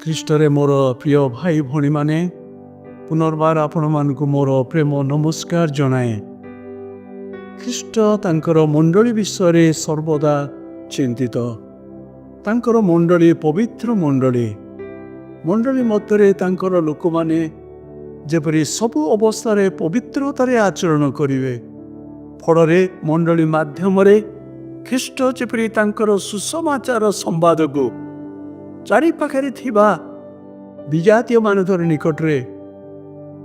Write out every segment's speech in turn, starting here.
ଖ୍ରୀଷ୍ଟରେ ମୋର ପ୍ରିୟ ଭାଇ ଭଉଣୀମାନେ, ପୁନର୍ବାର ଆପଣମାନଙ୍କୁ ମୋର ପ୍ରେମ ନମସ୍କାର ଜଣାଏ। ଖ୍ରୀଷ୍ଟ ତାଙ୍କର ମଣ୍ଡଳୀ ବିଷୟରେ ସର୍ବଦା ଚିନ୍ତିତ। ତାଙ୍କର ମଣ୍ଡଳୀ ପବିତ୍ର ମଣ୍ଡଳୀ ମଧ୍ୟରେ ତାଙ୍କର ଲୋକମାନେ ଯେପରି ସବୁ ଅବସ୍ଥାରେ ପବିତ୍ରତାରେ ଆଚରଣ କରିବେ। ଫଳରେ ମଣ୍ଡଳୀ ମାଧ୍ୟମରେ ଖ୍ରୀଷ୍ଟ ଯେପରି ତାଙ୍କର ସୁସମାଚାର ସମ୍ବାଦକୁ ଚାରିପାଖରେ ଥିବା ବିଜାତୀୟ ମାନଙ୍କର ନିକଟରେ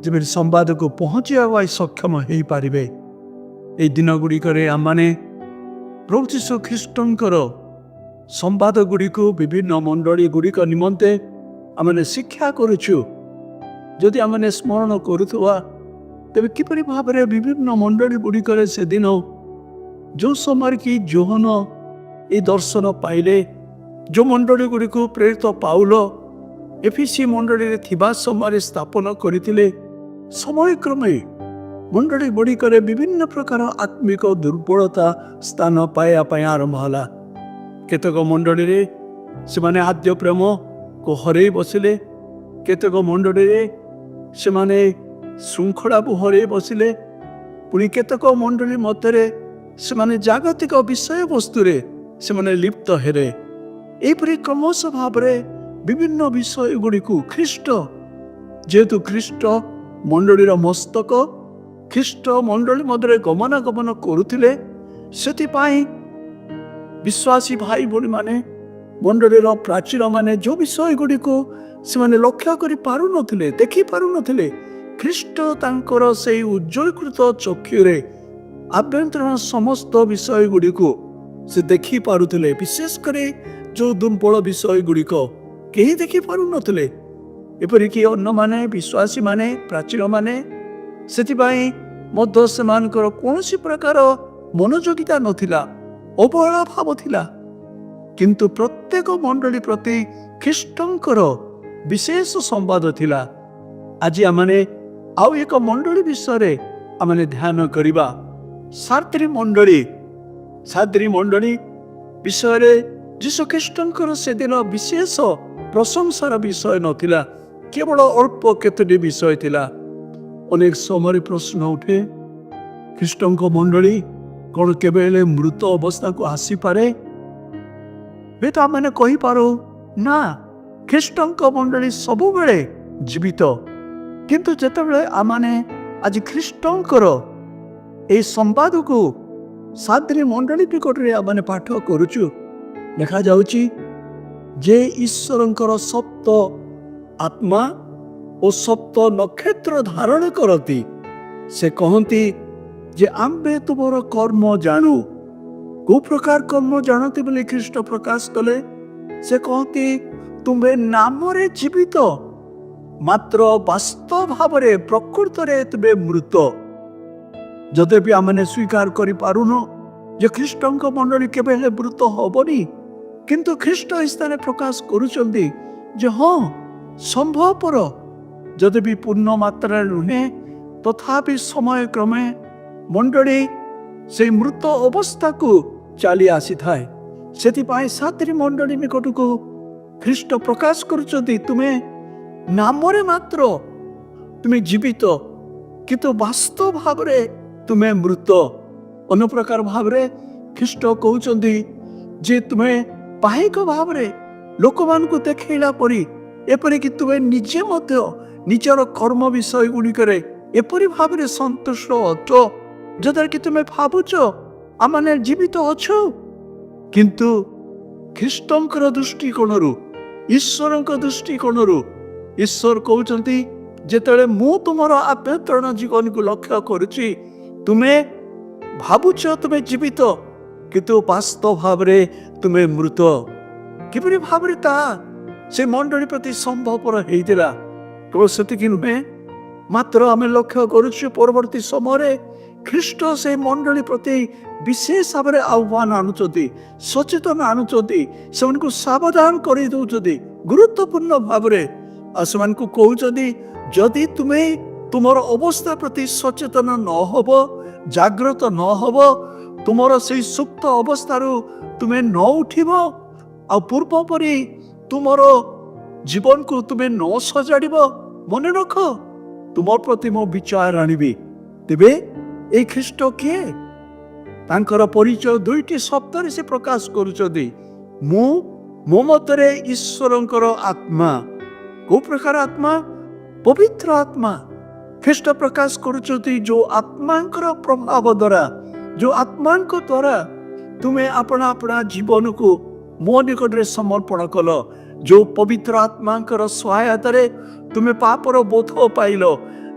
ଯେପରି ସମ୍ବାଦକୁ ପହଞ୍ଚିବା ପାଇଁ ସକ୍ଷମ ହୋଇପାରିବେ। ଏହି ଦିନ ଗୁଡ଼ିକରେ ଆମମାନେ ପ୍ରଭୁ ଯୀଶୁ ଖ୍ରୀଷ୍ଟଙ୍କର ସମ୍ବାଦ ଗୁଡ଼ିକୁ ବିଭିନ୍ନ ମଣ୍ଡଳୀ ଗୁଡ଼ିକ ନିମନ୍ତେ ଆମେ ଶିକ୍ଷା କରୁଛୁ। ଯଦି ଆମେ ସ୍ମରଣ କରୁଥିବା, ତେବେ କିପରି ଭାବରେ ବିଭିନ୍ନ ମଣ୍ଡଳୀ ଗୁଡ଼ିକରେ ସେଦିନ ଯେଉଁ ସମୟରେ କି ଯୋହନ ଏ ଦର୍ଶନ ପାଇଲେ, ଯେଉଁ ମଣ୍ଡଳୀ ଗୁଡ଼ିକୁ ପ୍ରେରିତ ପାଉଲ ଏଫିସି ମଣ୍ଡଳୀରେ ଥିବା ସମୟରେ ସ୍ଥାପନ କରିଥିଲେ, ସମୟକ୍ରମେ ମଣ୍ଡଳୀ ଗୁଡ଼ିକରେ ବିଭିନ୍ନ ପ୍ରକାର ଆତ୍ମିକ ଦୁର୍ବଳତା ସ୍ଥାନ ପାଇବା ପାଇଁ ଆରମ୍ଭ ହେଲା। କେତେକ ମଣ୍ଡଳୀରେ ସେମାନେ ଆଦ୍ୟ ପ୍ରେମକୁ ହରେଇ ବସିଲେ, କେତେକ ମଣ୍ଡଳୀରେ ସେମାନେ ଶୃଙ୍ଖଳାକୁ ହରେଇ ବସିଲେ, ପୁଣି କେତେକ ମଣ୍ଡଳୀ ମଧ୍ୟରେ ସେମାନେ ଜାଗତିକ ବିଷୟବସ୍ତୁରେ ସେମାନେ ଲିପ୍ତ ହେଲେ। ଏହିପରି କ୍ରମଶ ଭାବରେ ବିଭିନ୍ନ ବିଷୟ ଗୁଡ଼ିକୁ ଖ୍ରୀଷ୍ଟ, ଯେହେତୁ ଖ୍ରୀଷ୍ଟ ମଣ୍ଡଳୀର ମସ୍ତକ, ଖ୍ରୀଷ୍ଟ ମଣ୍ଡଳୀ ମଧ୍ୟରେ ଗମନାଗମନ କରୁଥିଲେ, ସେଥିପାଇଁ ବିଶ୍ୱାସୀ ଭାଇ ଭଉଣୀମାନେ, ମଣ୍ଡଳୀର ପ୍ରାଚୀନମାନେ ଯେଉଁ ବିଷୟ ଗୁଡ଼ିକୁ ସେମାନେ ଲକ୍ଷ୍ୟ କରି ପାରୁନଥିଲେ, ଦେଖିପାରୁନଥିଲେ, ଖ୍ରୀଷ୍ଟ ତାଙ୍କର ସେହି ଉଜ୍ଜଳୀକୃତ ଚକ୍ଷୁରେ ଆଭ୍ୟନ୍ତରୀଣ ସମସ୍ତ ବିଷୟ ଗୁଡ଼ିକୁ ସେ ଦେଖିପାରୁଥିଲେ। ବିଶେଷ କରି ଯେଉଁ ଦୁର୍ବଳ ବିଷୟ ଗୁଡ଼ିକ କେହି ଦେଖିପାରୁନଥିଲେ, ଏପରିକି ଅନ୍ୟମାନେ, ବିଶ୍ୱାସୀମାନେ, ପ୍ରାଚୀନମାନେ, ସେଥିପାଇଁ ମଧ୍ୟ ସେମାନଙ୍କର କୌଣସି ପ୍ରକାର ମନୋଯୋଗିତା ନଥିଲା, ଅବହେଳା ଭାବ ଥିଲା। କିନ୍ତୁ ପ୍ରତ୍ୟେକ ମଣ୍ଡଳୀ ପ୍ରତି ଖ୍ରୀଷ୍ଟଙ୍କର ବିଶେଷ ସମ୍ବାଦ ଥିଲା। ଆଜି ଆମେ ଆଉ ଏକ ମଣ୍ଡଳୀ ବିଷୟରେ ଆମେ ଧ୍ୟାନ କରିବା। ସାର୍ତ୍ରୀ ମଣ୍ଡଳୀ ବିଷୟରେ ଯୀଶୁଖ୍ରୀଷ୍ଟଙ୍କର ସେଦିନ ବିଶେଷ ପ୍ରଶଂସାର ବିଷୟ ନଥିଲା, କେବଳ ଅଳ୍ପ କେତୋଟି ବିଷୟ ଥିଲା। ଅନେକ ସମୟରେ ପ୍ରଶ୍ନ ଉଠେ, ଖ୍ରୀଷ୍ଟଙ୍କ ମଣ୍ଡଳୀ କ'ଣ କେବେ ହେଲେ ମୃତ ଅବସ୍ଥାକୁ ଆସିପାରେ? ହୁଏତ ଆମେ କହିପାରୁ ନା, ଖ୍ରୀଷ୍ଟଙ୍କ ମଣ୍ଡଳୀ ସବୁବେଳେ ଜୀବିତ। କିନ୍ତୁ ଯେତେବେଳେ ଆମେ ଆଜି ଖ୍ରୀଷ୍ଟଙ୍କର ଏହି ସମ୍ବାଦକୁ ସାର୍ତ୍ରୀ ମଣ୍ଡଳୀ ନିକଟରେ ଆମେ ପାଠ କରୁଛୁ, ଦେଖାଯାଉଛି ଯେ ଈଶ୍ୱରଙ୍କର ସପ୍ତ ଆତ୍ମା ଓ ସପ୍ତ ନକ୍ଷତ୍ର ଧାରଣ କରନ୍ତି। ସେ କହନ୍ତି ଯେ ଆମ୍ଭେ ତୁମର କର୍ମ ଜାଣୁ। କୋଉ ପ୍ରକାର କର୍ମ ଜାଣନ୍ତି ବୋଲି ଖ୍ରୀଷ୍ଟ ପ୍ରକାଶ କଲେ? ସେ କହନ୍ତି, ତୁମେ ନାମରେ ଜୀବିତ, ମାତ୍ର ବାସ୍ତବ ଭାବରେ ପ୍ରକୃତରେ ତୁମେ ମୃତ। ଯଦି ବି ଆମେ ସ୍ୱୀକାର କରିପାରୁନୁ ଯେ ଖ୍ରୀଷ୍ଟଙ୍କ ମଣ୍ଡଳୀ କେବେ ହେଲେ ମୃତ ହବନି, କିନ୍ତୁ ଖ୍ରୀଷ୍ଟ ଏହି ସ୍ଥାନରେ ପ୍ରକାଶ କରୁଛନ୍ତି ଯେ ହଁ, ସମ୍ଭବପର, ଯଦି ବି ପୂର୍ଣ୍ଣ ମାତ୍ରାରେ ନୁହେଁ, ତଥାପି ସମୟ କ୍ରମେ ମଣ୍ଡଳୀ ସେଇ ମୃତ ଅବସ୍ଥାକୁ ଚାଲି ଆସିଥାଏ। ସେଥିପାଇଁ ସାର୍ତ୍ରୀ ମଣ୍ଡଳୀ ନିକଟକୁ ଖ୍ରୀଷ୍ଟ ପ୍ରକାଶ କରୁଛନ୍ତି, ତୁମେ ନାମରେ ମାତ୍ର ତୁମେ ଜୀବିତ, କିନ୍ତୁ ବାସ୍ତବ ଭାବରେ ତୁମେ ମୃତ। ଅନ୍ୟ ପ୍ରକାର ଭାବରେ ଖ୍ରୀଷ୍ଟ କହୁଛନ୍ତି ଯେ ତୁମେ ବାହିକ ଭାବରେ ଲୋକମାନଙ୍କୁ ଦେଖେଇଲା ପରି, ଏପରିକି ତୁମେ ନିଜେ ମଧ୍ୟ ନିଜର କର୍ମ ବିଷୟ ଗୁଡ଼ିକରେ ଏପରି ଭାବରେ ସନ୍ତୁଷ୍ଟ ଅଛ, ଯଦ୍ୱାରା କି ତୁମେ ଭାବୁଛ ଆମେ ଜୀବିତ ଅଛୁ। କିନ୍ତୁ ଖ୍ରୀଷ୍ଟଙ୍କର ଦୃଷ୍ଟିକୋଣରୁ, ଈଶ୍ୱରଙ୍କ ଦୃଷ୍ଟିକୋଣରୁ ଈଶ୍ୱର କହୁଛନ୍ତି, ଯେତେବେଳେ ମୁଁ ତୁମର ଆଭ୍ୟନ୍ତରୀଣ ଜୀବନକୁ ଲକ୍ଷ୍ୟ କରୁଛି, ତୁମେ ଭାବୁଛ ତୁମେ ଜୀବିତ, କିନ୍ତୁ ବାସ୍ତବ ଭାବରେ ତୁମେ ମୃତ। କିପରି ଭାବରେ ତାହା ସେ ମଣ୍ଡଳୀ ପ୍ରତି ସମ୍ଭବପର ହେଇଥିଲା? କେବଳ ସେତିକି ନୁହେଁ, ମାତ୍ର ଆମେ ଲକ୍ଷ୍ୟ କରୁଛୁ ପରବର୍ତ୍ତୀ ସମୟରେ ଖ୍ରୀଷ୍ଟ ସେ ମଣ୍ଡଳୀ ପ୍ରତି ବିଶେଷ ଭାବରେ ଆହ୍ୱାନ ଆଣୁଛନ୍ତି, ସଚେତନ ଆଣୁଛନ୍ତି, ସେମାନଙ୍କୁ ସାବଧାନ କରି ଦେଉଛନ୍ତି ଗୁରୁତ୍ୱପୂର୍ଣ୍ଣ ଭାବରେ। ଆଉ ସେମାନଙ୍କୁ କହୁଛନ୍ତି, ଯଦି ତୁମେ ତୁମର ଅବସ୍ଥା ପ୍ରତି ସଚେତନ ନ ହବ, ଜାଗ୍ରତ ନ ହବ, ତୁମର ସେଇ ସୁପ୍ତ ଅବସ୍ଥାରୁ ତୁମେ ନ ଉଠିବ, ଆଉ ପୂର୍ବ ପରି ତୁମର ଜୀବନକୁ ତୁମେ ନ ସଜାଡ଼ିବ, ମନେ ରଖ ତୁମ ପ୍ରତି ମୋ ବିଚାର ଆଣିବି। ତେବେ ଏଇ ଖ୍ରୀଷ୍ଟ କିଏ? ତାଙ୍କର ପରିଚୟ ଦୁଇଟି ଶବ୍ଦରେ ସେ ପ୍ରକାଶ କରୁଛନ୍ତି। ମୁଁ ମୋ ମତରେ ଈଶ୍ୱରଙ୍କର ଆତ୍ମା। କୋଉ ପ୍ରକାର ଆତ୍ମା? ପବିତ୍ର ଆତ୍ମା। ଖ୍ରୀଷ୍ଟ ପ୍ରକାଶ କରୁଛନ୍ତି ଯୋଉ ଆତ୍ମାଙ୍କର ପ୍ରଭାବ ଦ୍ୱାରା, ଯୋଉ ଆତ୍ମାଙ୍କ ଦ୍ୱାରା ତୁମେ ଆପଣା ଆପଣା ଜୀବନକୁ ମୋ ନିକଟରେ ସମର୍ପଣ କଲ, ଯୋଉ ପବିତ୍ର ଆତ୍ମାଙ୍କର ସହାୟତାରେ ତୁମେ ପାପର ବୋଧ ପାଇଲ,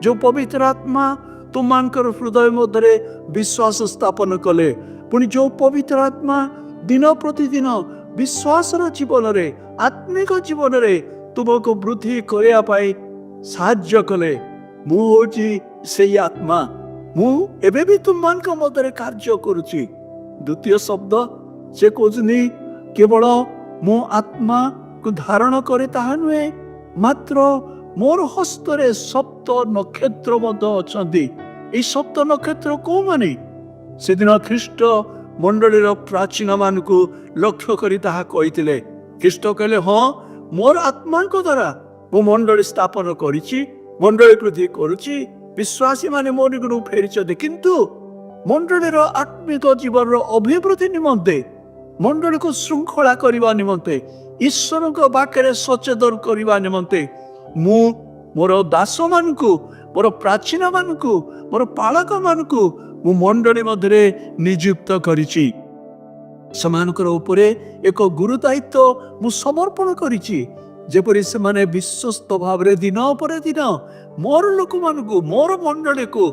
ଯୋଉ ପବିତ୍ର ଆତ୍ମା ତୁମମାନଙ୍କର ହୃଦୟ ମଧ୍ୟରେ ବିଶ୍ୱାସ ସ୍ଥାପନ କଲେ, ପୁଣି ଯୋଉ ପବିତ୍ର ଆତ୍ମା ଦିନ ପ୍ରତିଦିନ ବିଶ୍ୱାସର ଜୀବନରେ, ଆତ୍ମିକ ଜୀବନରେ ତୁମକୁ ବୃଦ୍ଧି କରିବା ପାଇଁ ସାହାଯ୍ୟ କଲେ। ମୁଁ ହେଉଛି ସେଇ ଆତ୍ମା। ମୁଁ ଏବେ ବି ତୁମମାନଙ୍କ ମଧ୍ୟରେ କାର୍ଯ୍ୟ କରୁଛି। ଦ୍ୱିତୀୟ ଶବ୍ଦ ସେ କହୁଛନ୍ତି କେବଳ ମୋ ଆତ୍ମାକୁ ଧାରଣ କରେ ତାହା ନୁହେଁ, ମାତ୍ର ମୋର ହସ୍ତରେ ସପ୍ତ ନକ୍ଷତ୍ର ମଧ୍ୟ ଅଛନ୍ତି। এই ସପ୍ତ ନକ୍ଷତ୍ର କୋଉମାନେ? ସେଦିନ ଖ୍ରୀଷ୍ଟ ମଣ୍ଡଳୀର ପ୍ରାଚୀନ ମାନଙ୍କୁ ଲକ୍ଷ୍ୟ କରି ତାହା କହିଥିଲେ। ଖ୍ରୀଷ୍ଟ କହିଲେ, ହଁ ମୋର ଆତ୍ମାଙ୍କ ଦ୍ୱାରା ମୁଁ ମଣ୍ଡଳୀ ସ୍ଥାପନ କରିଛି, ମଣ୍ଡଳୀ ବୃଦ୍ଧି କରୁଛି, ବିଶ୍ୱାସୀ ମାନେ ମୋ ନିକଟକୁ ଫେରିଛନ୍ତି। କିନ୍ତୁ ମଣ୍ଡଳୀର ଆତ୍ମିକ ଜୀବନର ଅଭିବୃଦ୍ଧି ନିମନ୍ତେ, ମଣ୍ଡଳୀକୁ ଶୃଙ୍ଖଳା କରିବା ନିମନ୍ତେ, ଈଶ୍ୱରଙ୍କ ପାଖରେ ସଚେତନ କରିବା ନିମନ୍ତେ ମୁଁ ମୋର ଦାସମାନଙ୍କୁ, ମୋର ପ୍ରାଚୀନ ମାନଙ୍କୁ, ମୋର ପାଳକ ମାନଙ୍କୁ ମୁଁ ମଣ୍ଡଳୀ ମଧ୍ୟରେ ନିଯୁକ୍ତ କରିଛି। ସେମାନଙ୍କର ଉପରେ ଏକ ଗୁରୁ ଦାୟିତ୍ୱ ମୁଁ ସମର୍ପଣ କରିଛି, ଯେପରି ସେମାନେ ବିଶ୍ୱସ୍ତ ଭାବରେ ଦିନ ପରେ ଦିନ ମୋର ଲୋକମାନଙ୍କୁ, ମୋର ମଣ୍ଡଳୀକୁ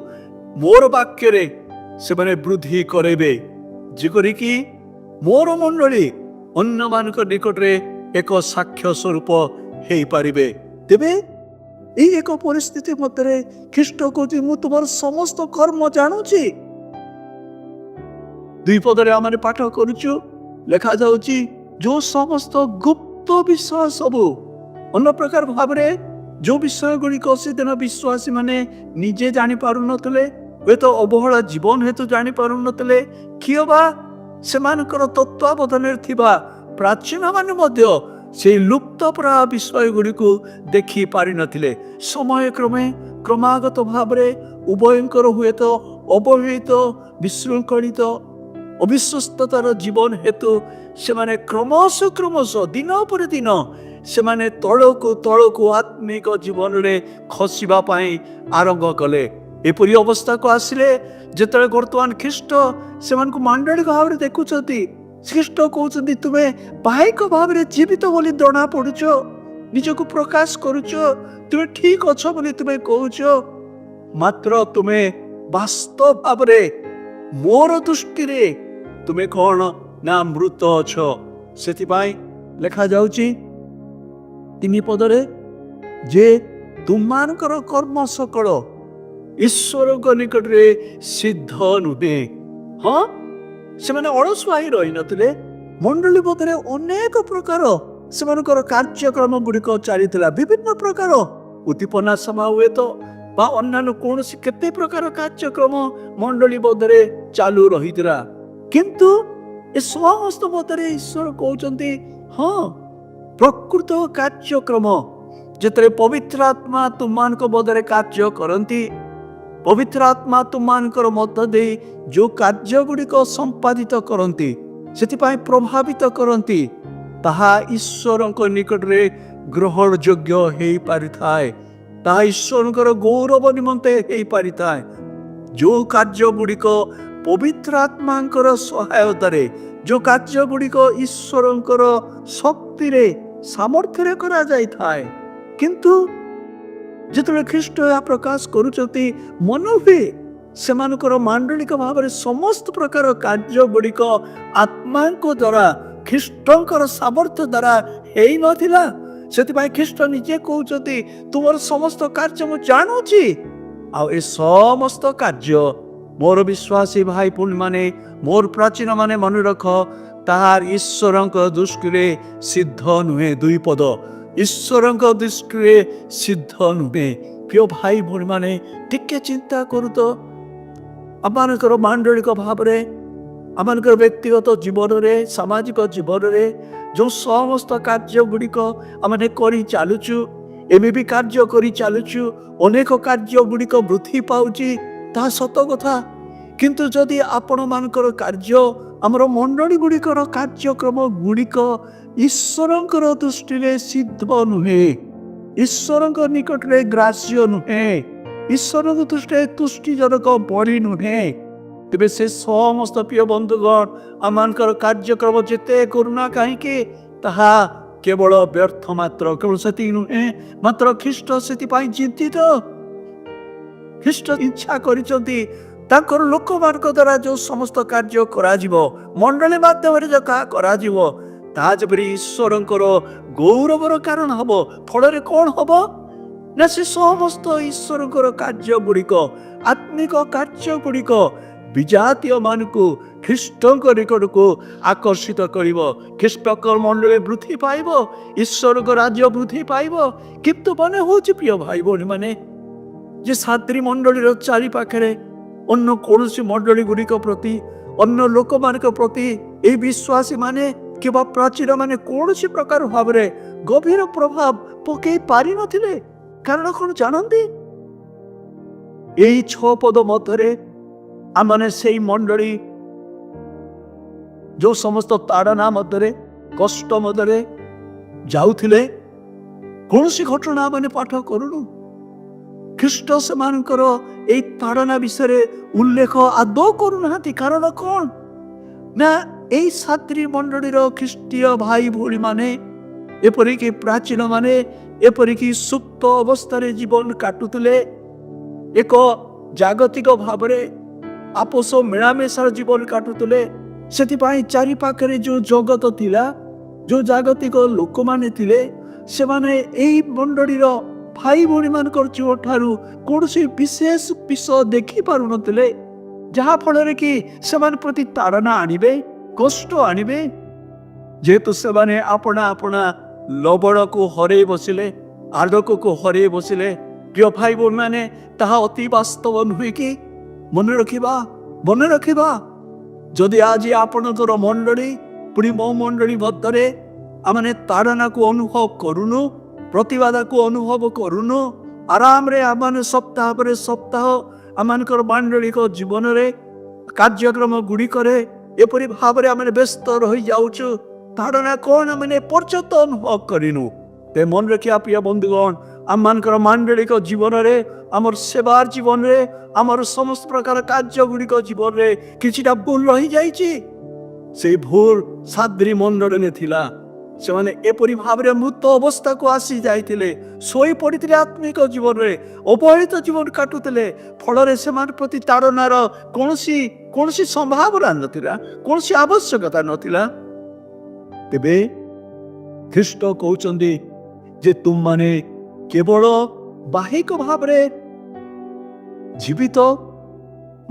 ମୋର ବାକ୍ୟରେ ସେମାନେ ବୃଦ୍ଧି କରାଇବେ, ଯେପରିକି ମୋର ମଣ୍ଡଳୀ ଅନ୍ୟମାନଙ୍କ ନିକଟରେ ଏକ ସାକ୍ଷ୍ୟ ସ୍ୱରୂପ ହେଇପାରିବେ। ତେବେ এই ଏକ ପରିସ୍ଥିତି ମଧ୍ୟରେ ଖ୍ରୀଷ୍ଟ କହୁଛି, ମୁଁ ତୁମର ସମସ୍ତ କର୍ମ ଜାଣୁଛି। ଦୁଇ ପଦରେ ଆମେ ପାଠ କରୁଛୁ, ଲେଖାଯାଉଛି ଯୋଉ ସମସ୍ତ ଗୁପ୍ତ ବିଷୟ ସବୁ, ଅନ୍ୟ ପ୍ରକାର ଭାବରେ ଯୋଉ ବିଷୟ ଗୁଡ଼ିକ ସେଦିନ ବିଶ୍ୱାସୀ ମାନେ ନିଜେ ଜାଣିପାରୁନଥିଲେ, ହୁଏତ ଅବହେଳା ଜୀବନ ହେତୁ ଜାଣିପାରୁନଥିଲେ, କିଏ ବା ସେମାନଙ୍କର ତତ୍ତ୍ୱାବଧାନରେ ଥିବା ପ୍ରାଚୀନ ମାନେ ମଧ୍ୟ ସେଇ ଲୁପ୍ତପ୍ରାୟ ବିଷୟ ଗୁଡ଼ିକୁ ଦେଖି ପାରିନଥିଲେ। ସମୟ କ୍ରମାଗତ ଭାବରେ ଉଭୟଙ୍କର ହୁଏତ ଅବହେଳିତ, ବିଶୃଙ୍ଖଳିତ, ଅବିଶ୍ୱସ୍ତତାର ଜୀବନ ହେତୁ ସେମାନେ କ୍ରମଶଃ ଦିନ ପରେ ଦିନ ସେମାନେ ତଳକୁ ଆତ୍ମିକ ଜୀବନରେ ଖସିବା ପାଇଁ ଆରମ୍ଭ କଲେ। ଏପରି ଅବସ୍ଥାକୁ ଆସିଲେ ଯେତେବେଳେ ବର୍ତ୍ତମାନ ଖ୍ରୀଷ୍ଟ ସେମାନଙ୍କୁ ମାଣ୍ଡଳିକ ଭାବରେ ଦେଖୁଛନ୍ତି। ଖ୍ରୀଷ୍ଟ କହୁଛନ୍ତି, ତୁମେ ବାହିକ ଭାବରେ ଜୀବିତ ବୋଲି ଜଣା ପଡୁଛ, ନିଜକୁ ପ୍ରକାଶ କରୁଛ, ତୁମେ ଠିକ ଅଛ ବୋଲି ତୁମେ କହୁଛ, ମାତ୍ର ତୁମେ ବାସ୍ତବ ଭାବରେ ମୋର ଦୃଷ୍ଟିରେ ତୁମେ କଣ ନା ମୃତ ଅଛ। ସେଥିପାଇଁ ଲେଖାଯାଉଛି 3 ପଦରେ ଯେ ତୁମମାନଙ୍କର କର୍ମ ସକଳ ଈଶ୍ୱରଙ୍କ ନିକଟରେ ସିଦ୍ଧ ନୁହେଁ। ହଁ, ସେମାନେ ଅଳସୁଆ ହିଁ ରହିନଥିଲେ। ମଣ୍ଡଳୀ ମଧ୍ୟରେ ଅନେକ ପ୍ରକାର ସେମାନଙ୍କର କାର୍ଯ୍ୟକ୍ରମ ଗୁଡ଼ିକ ଚାଲିଥିଲା। ବିଭିନ୍ନ ପ୍ରକାର ଉଦ୍ଦୀପନା ସମାବେତ ବା ଅନ୍ୟାନ୍ୟ କୌଣସି କେତେ ପ୍ରକାର କାର୍ଯ୍ୟକ୍ରମ ମଣ୍ଡଳୀ ମଧ୍ୟରେ ଚାଲୁ ରହିଥିଲା। କିନ୍ତୁ ଏ ସମସ୍ତ ମଧ୍ୟରେ ଈଶ୍ୱର କହୁଛନ୍ତି, ହଁ ପ୍ରକୃତ କାର୍ଯ୍ୟକ୍ରମ ଯେତେବେଳେ ପବିତ୍ର ଆତ୍ମା ତୁମମାନଙ୍କ ମଧ୍ୟରେ କାର୍ଯ୍ୟ କରନ୍ତି, ପବିତ୍ର ଆତ୍ମା ତୁମମାନଙ୍କର ମଧ୍ୟ ଦେଇ ଯୋଉ କାର୍ଯ୍ୟ ଗୁଡ଼ିକ ସମ୍ପାଦିତ କରନ୍ତି, ସେଥିପାଇଁ ପ୍ରଭାବିତ କରନ୍ତି, ତାହା ଈଶ୍ୱରଙ୍କ ନିକଟରେ ଗ୍ରହଣ ଯୋଗ୍ୟ ହେଇପାରିଥାଏ। ତାହା ଈଶ୍ୱରଙ୍କର ଗୌରବ ନିମନ୍ତେ ହେଇପାରିଥାଏ। ଯୋଉ କାର୍ଯ୍ୟ ଗୁଡ଼ିକ ପବିତ୍ର ଆତ୍ମାଙ୍କର ସହାୟତାରେ, ଯୋଉ କାର୍ଯ୍ୟ ଗୁଡ଼ିକ ଈଶ୍ୱରଙ୍କର ଶକ୍ତିରେ, ସାମର୍ଥ୍ୟରେ କରାଯାଇଥାଏ। କିନ୍ତୁ ଯେତେବେଳେ ଖ୍ରୀଷ୍ଟ ଏହା ପ୍ରକାଶ କରୁଛନ୍ତି, ମନ ହୁଏ ସେମାନଙ୍କର ମାଣ୍ଡଳିକ ଭାବରେ ସମସ୍ତ ପ୍ରକାର କାର୍ଯ୍ୟ ଗୁଡ଼ିକ ଆତ୍ମାଙ୍କ ଦ୍ୱାରା, ଖ୍ରୀଷ୍ଟଙ୍କର ସାମର୍ଥ୍ୟ ଦ୍ୱାରା ହେଇନଥିଲା। ସେଥିପାଇଁ ଖ୍ରୀଷ୍ଟ ନିଜେ କହୁଛନ୍ତି, ତୁମର ସମସ୍ତ କାର୍ଯ୍ୟ ମୁଁ ଜାଣୁଛି, ଆଉ ଏ ସମସ୍ତ କାର୍ଯ୍ୟ ମୋର ବିଶ୍ୱାସୀ ଭାଇ ଭଉଣୀ ମାନେ, ମୋର ପ୍ରାଚୀନ ମାନେ ମନେ ରଖ, ତାହାର ଈଶ୍ୱରଙ୍କ ଦୃଷ୍ଟିରେ ସିଦ୍ଧ ନୁହେଁ। 2 ପଦ, ଈଶ୍ୱରଙ୍କ ଦୃଷ୍ଟିରେ ସିଦ୍ଧ ନୁହେଁ। ପ୍ରିୟ ଭାଇ ଭଉଣୀ ମାନେ, ଟିକେ ଚିନ୍ତା କରୁ ତ, ଆମମାନଙ୍କର ମାଣ୍ଡଳିକ ଭାବରେ ଆମମାନଙ୍କର ବ୍ୟକ୍ତିଗତ ଜୀବନରେ, ସାମାଜିକ ଜୀବନରେ ଯେଉଁ ସମସ୍ତ କାର୍ଯ୍ୟ ଗୁଡ଼ିକ ଆମେ କରି ଚାଲୁଛୁ, ଏବେ ବି କାର୍ଯ୍ୟ କରି ଚାଲୁଛୁ, ଅନେକ କାର୍ଯ୍ୟ ଗୁଡ଼ିକ ବୃଦ୍ଧି ପାଉଛି, ତାହା ସତ କଥା। କିନ୍ତୁ ଯଦି ଆପଣମାନଙ୍କର କାର୍ଯ୍ୟ, ଆମର ମଣ୍ଡଳୀ ଗୁଡ଼ିକର କାର୍ଯ୍ୟକ୍ରମ ଗୁଡ଼ିକ ଈଶ୍ୱରଙ୍କର ଦୃଷ୍ଟିରେ ସିଦ୍ଧ ନୁହେଁ, ଈଶ୍ୱରଙ୍କ ନିକଟରେ ଗ୍ରାହ୍ୟ ନୁହେଁ, ଈଶ୍ୱରଙ୍କ ଦୃଷ୍ଟିରେ ତୁଷ୍ଟିଜନକ ବଳି ନୁହେଁ, ତେବେ ସେ ସମସ୍ତ ପ୍ରିୟ ବନ୍ଧୁଗଣ ଆମମାନଙ୍କର କାର୍ଯ୍ୟକ୍ରମ ଯେତେ କରୁନା କାହିଁକି ତାହା କେବଳ ବ୍ୟର୍ଥ ମାତ୍ର। କେବଳ ସେତିକି ନୁହେଁ, ମାତ୍ର ଖ୍ରୀଷ୍ଟ ସେଥିପାଇଁ ଚିନ୍ତିତ। ଖ୍ରୀଷ୍ଟ ଇଚ୍ଛା କରିଛନ୍ତି ତାଙ୍କର ଲୋକମାନଙ୍କ ଦ୍ୱାରା ଯେଉଁ ସମସ୍ତ କାର୍ଯ୍ୟ କରାଯିବ, ମଣ୍ଡଳୀ ମାଧ୍ୟମରେ ଯାହା କରାଯିବ, ତାହା ଯେପରି ଈଶ୍ୱରଙ୍କର ଗୌରବର କାରଣ ହବ। ଫଳରେ କ'ଣ ହବ ନା ସେ ସମସ୍ତ ଈଶ୍ୱରଙ୍କର କାର୍ଯ୍ୟ ଗୁଡ଼ିକ, ଆତ୍ମିକ କାର୍ଯ୍ୟ ଗୁଡ଼ିକ ବିଜାତୀୟ ମାନଙ୍କୁ ଖ୍ରୀଷ୍ଟଙ୍କ ନିକଟକୁ ଆକର୍ଷିତ କରିବ। ଖ୍ରୀଷ୍ଟଙ୍କ ମଣ୍ଡଳୀ ବୃଦ୍ଧି ପାଇବ, ଈଶ୍ୱରଙ୍କ ରାଜ୍ୟ ବୃଦ୍ଧି ପାଇବ। କିନ୍ତୁ ମନେ ହେଉଛି ପ୍ରିୟ ଭାଇ ଭଉଣୀ ମାନେ, ଯେ ସାତ୍ରୀ ମଣ୍ଡଳୀର ଚାରିପାଖରେ ଅନ୍ୟ କୌଣସି ମଣ୍ଡଳୀ ଗୁଡ଼ିକ ପ୍ରତି, ଅନ୍ୟ ଲୋକମାନଙ୍କ ପ୍ରତି ଏହି ବିଶ୍ୱାସୀ ମାନେ କିମ୍ବା ପ୍ରାଚୀନ ମାନେ କୌଣସି ପ୍ରକାର ଭାବରେ ଗଭୀର ପ୍ରଭାବ ପକାଇ ପାରିନଥିଲେ। କାରଣ କ'ଣ ଜାଣନ୍ତି? ଏହି 6 ପଦ ମଧ୍ୟରେ ଆମମାନେ ସେଇ ମଣ୍ଡଳୀ ଯେଉଁ ସମସ୍ତ ତାଡ଼ନା ମଧ୍ୟରେ, କଷ୍ଟ ମଧ୍ୟରେ ଯାଉଥିଲେ, କୌଣସି ଘଟଣା ମାନେ ପାଠ କରୁନୁ। ଖ୍ରୀଷ୍ଟ ସେମାନଙ୍କର ଏହି ତାଡ଼ନା ବିଷୟରେ ଉଲ୍ଲେଖ ଆଦୌ କରୁନାହାନ୍ତି। କାରଣ କ'ଣ ନା ଏହି ସାତ୍ରୀ ମଣ୍ଡଳୀର ଖ୍ରୀଷ୍ଟୀୟ ଭାଇ ଭଉଣୀ ମାନେ, ଏପରିକି ପ୍ରାଚୀନ ମାନେ, ଏପରିକି ସୁପ୍ତ ଅବସ୍ଥାରେ ଜୀବନ କାଟୁଥିଲେ, ଏକ ଜାଗତିକ ଭାବରେ ଆପୋଷ ମିଳାମିଶାର ଜୀବନ କାଟୁଥିଲେ। ସେଥିପାଇଁ ଚାରିପାଖରେ ଯେଉଁ ଜଗତ ଥିଲା, ଯେଉଁ ଜାଗତିକ ଲୋକମାନେ ଥିଲେ, ସେମାନେ ଏହି ମଣ୍ଡଳୀର ଭାଇ ଭଉଣୀ ମାନଙ୍କର ଜୀବନ ଠାରୁ କୌଣସି ବିଶେଷ ବିଷୟ ଦେଖିପାରୁନଥିଲେ, ଯାହାଫଳରେ କି ସେମାନେ ପ୍ରତି ତାଡ଼ନା ଆଣିବେ, କଷ୍ଟ ଆଣିବେ। ଯେହେତୁ ସେମାନେ ଆପଣା ଆପଣା ଲବଣକୁ ହରେଇ ବସିଲେ, ଆଲୋକକୁ ହରେଇ ବସିଲେ, ପ୍ରିୟ ଭାଇ ଭଉଣୀ ମାନେ, ତାହା ଅତି ବାସ୍ତବ ନୁହେଁ କି? ମନେ ରଖିବା ଯଦି ଆଜି ଆପଣଙ୍କର ମଣ୍ଡଳୀ, ପୁଣି ମୋ ମଣ୍ଡଳୀ ମଧ୍ୟରେ ଆମେ ତାଡ଼ନାକୁ ଅନୁଭବ କରୁନୁ, ପ୍ରତିବାଦକୁ ଅନୁଭବ କରୁନୁ, ଆରାମରେ ଆମେ ସପ୍ତାହ ପରେ ସପ୍ତାହ ଆମମାନଙ୍କର ମାଣ୍ଡଳିକ ଜୀବନରେ, କାର୍ଯ୍ୟକ୍ରମ ଗୁଡ଼ିକରେ ଏପରି ଭାବରେ ଆମେ ବ୍ୟସ୍ତ ରହିଯାଉଛୁ, ତାଡ଼ନା କ'ଣ ଆମେ ପର୍ଯ୍ୟନ୍ତ ଅନୁଭବ କରିନୁ। ତେ ମନେ ରଖିବା ପ୍ରିୟ ବନ୍ଧୁଗଣ, ଆମମାନଙ୍କର ମାଣ୍ଡଳିକ ଜୀବନରେ, ଆମର ସେବାର ଜୀବନରେ, ଆମର ସମସ୍ତ ପ୍ରକାର କାର୍ଯ୍ୟ ଗୁଡ଼ିକ ଜୀବନରେ କିଛିଟା ଭୁଲ ରହିଯାଇଛି। ସେଇ ଭୁଲ ସାଦ୍ରୀ ମଣ୍ଡଳୀରେ ଥିଲା। ସେମାନେ ଏପରି ଭାବରେ ମୃତ ଅବସ୍ଥାକୁ ଆସି ଯାଇଥିଲେ, ଶୋଇ ପଡ଼ିଥିଲେ ଆତ୍ମିକ ଜୀବନରେ, ଅବହେଳିତ ଜୀବନ କାଟୁଥିଲେ। ଫଳରେ ସେମାନଙ୍କ ପ୍ରତି ତାଡ଼ନାର କୌଣସି ସମ୍ଭାବନା ନଥିଲା, କୌଣସି ଆବଶ୍ୟକତା ନଥିଲା। ତେବେ ଖ୍ରୀଷ୍ଟ କହୁଛନ୍ତି ଯେ ତୁମମାନେ କେବଳ ବାହିକ ଭାବରେ ଜୀବିତ,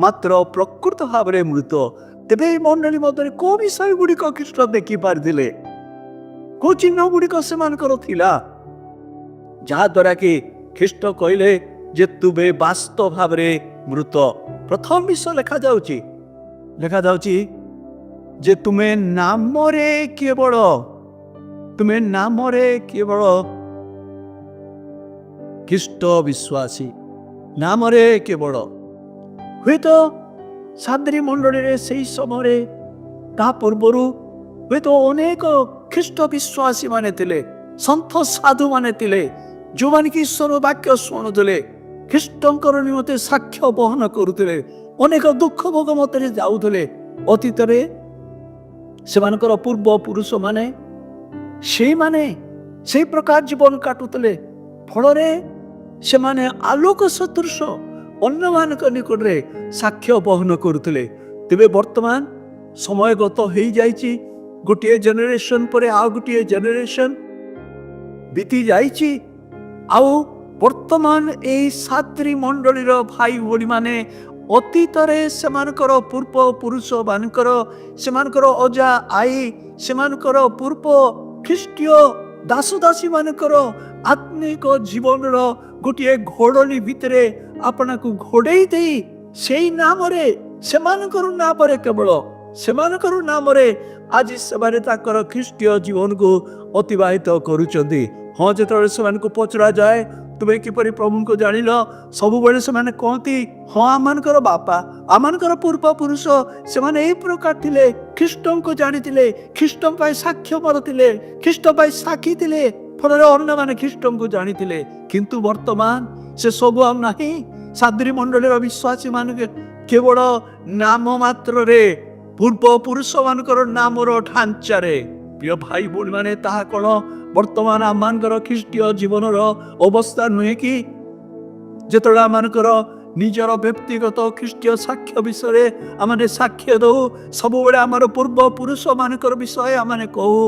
ମାତ୍ର ପ୍ରକୃତ ଭାବରେ ମୃତ। ତେବେ ଏହି ମଣ୍ଡଳୀ ମଧ୍ୟରେ କୋଉ ବିଷୟ ଗୁଡ଼ିକ ଖ୍ରୀଷ୍ଟ ଦେଖିପାରିଥିଲେ? କୋଉ ଚିହ୍ନ ଗୁଡ଼ିକ ସେମାନଙ୍କର ଥିଲା, ଯାହାଦ୍ୱାରା କି ଖ୍ରୀଷ୍ଟ କହିଲେ ଯେ ତୁମେ ବାସ୍ତବ ଭାବରେ ମୃତ? ପ୍ରଥମ ବିଷୟ ଲେଖାଯାଉଛି ଯେ ତୁମେ ନାମରେ କେବଳ ଖ୍ରୀଷ୍ଟ ବିଶ୍ୱାସୀ, ନାମରେ କେବଳ। ହୁଏତ ସାଦ୍ରୀ ମଣ୍ଡଳୀରେ ସେହି ସମୟରେ, ତା ପୂର୍ବରୁ ହୁଏତ ଅନେକ ଖ୍ରୀଷ୍ଟ ବିଶ୍ୱାସୀ ମାନେ ଥିଲେ, ସନ୍ଥ ସାଧୁ ମାନେ ଥିଲେ, ଯେଉଁମାନେ କି ଈଶ୍ୱର ବାକ୍ୟ ଶୁଣୁଥିଲେ, ଖ୍ରୀଷ୍ଟଙ୍କର ନିମନ୍ତେ ସାକ୍ଷ୍ୟ ବହନ କରୁଥିଲେ, ଅନେକ ଦୁଃଖ ଭୋଗ ମଧ୍ୟରେ ଯାଉଥିଲେ। ଅତୀତରେ ସେମାନଙ୍କର ପୂର୍ବ ପୁରୁଷ ମାନେ, ସେଇମାନେ ସେଇ ପ୍ରକାର ଜୀବନ କାଟୁଥିଲେ। ଫଳରେ ସେମାନେ ଆଲୋକ ସଦୃଶ ଅନ୍ୟମାନଙ୍କ ନିକଟରେ ସାକ୍ଷ୍ୟ ବହନ କରୁଥିଲେ। ତେବେ ବର୍ତ୍ତମାନ ସମୟ ଗତ ହେଇଯାଇଛି, ଗୋଟିଏ ଜେନେରେସନ ପରେ ଆଉ ଗୋଟିଏ ଜେନେରେସନ ବିତି ଯାଇଛି। ଆଉ ବର୍ତ୍ତମାନ ଏହି ସାତ୍ରୀ ମଣ୍ଡଳୀର ଭାଇ ଭଉଣୀ ମାନେ ଅତୀତରେ ସେମାନଙ୍କର ପୂର୍ବ ପୁରୁଷ ମାନଙ୍କର, ସେମାନଙ୍କର ଅଜା ଆଈ, ସେମାନଙ୍କର ପୂର୍ବ ଖ୍ରୀଷ୍ଟୀୟ ଦାସ ଦାସୀ ମାନଙ୍କର ଆତ୍ମିକ ଜୀବନର ଗୋଟିଏ ଘୋଡ଼ଣୀ ଭିତରେ ଆପଣଙ୍କୁ ଘୋଡ଼େଇ ଦେଇ ସେଇ ନାମରେ, ସେମାନଙ୍କର ନାମରେ କେବଳ ସେମାନଙ୍କର ନାମରେ ଆଜି ସେମାନେ ତାଙ୍କର ଖ୍ରୀଷ୍ଟୀୟ ଜୀବନକୁ ଅତିବାହିତ କରୁଛନ୍ତି। ହଁ, ଯେତେବେଳେ ସେମାନଙ୍କୁ ପଚରାଯାଏ ତୁମେ କିପରି ପ୍ରଭୁଙ୍କୁ ଜାଣିଲ, ସବୁବେଳେ ସେମାନେ କହନ୍ତି ହଁ ଆମମାନଙ୍କର ବାପା, ଆମମାନଙ୍କର ପୂର୍ବପୁରୁଷ ସେମାନେ ଏହି ପ୍ରକାର ଥିଲେ, ଖ୍ରୀଷ୍ଟଙ୍କୁ ଜାଣିଥିଲେ, ଖ୍ରୀଷ୍ଟଙ୍କ ପାଇଁ ସାକ୍ଷ୍ୟ ମାରୁଥିଲେ, ଖ୍ରୀଷ୍ଟ ପାଇଁ ସାକ୍ଷୀ ଥିଲେ, ଫଳରେ ଅନ୍ୟମାନେ ଖ୍ରୀଷ୍ଟଙ୍କୁ ଜାଣିଥିଲେ। କିନ୍ତୁ ବର୍ତ୍ତମାନ ସେ ସବୁ ଆଉ ନାହିଁ। ସାଦ୍ରୀ ମଣ୍ଡଳୀର ବିଶ୍ୱାସୀ ମାନଙ୍କୁ କେବଳ ନାମ ମାତ୍ରରେ, ପୂର୍ବପୁରୁଷ ମାନଙ୍କର ନାମର ଢାଞ୍ଚାରେ, ପ୍ରିୟ ଭାଇ ଭଉଣୀ ମାନେ, ତାହା କ'ଣ ବର୍ତ୍ତମାନ ଆମମାନଙ୍କର ଖ୍ରୀଷ୍ଟୀୟ ଜୀବନର ଅବସ୍ଥା ନୁହେଁ କି? ଯେତେବେଳେ ଆମମାନଙ୍କର ନିଜର ବ୍ୟକ୍ତିଗତ ଖ୍ରୀଷ୍ଟୀୟ ସାକ୍ଷ୍ୟ ବିଷୟରେ ଆମେ ସାକ୍ଷ୍ୟ ଦଉ, ସବୁବେଳେ ଆମର ପୂର୍ବପୁରୁଷ ମାନଙ୍କର ବିଷୟ ଆମେ କହୁ,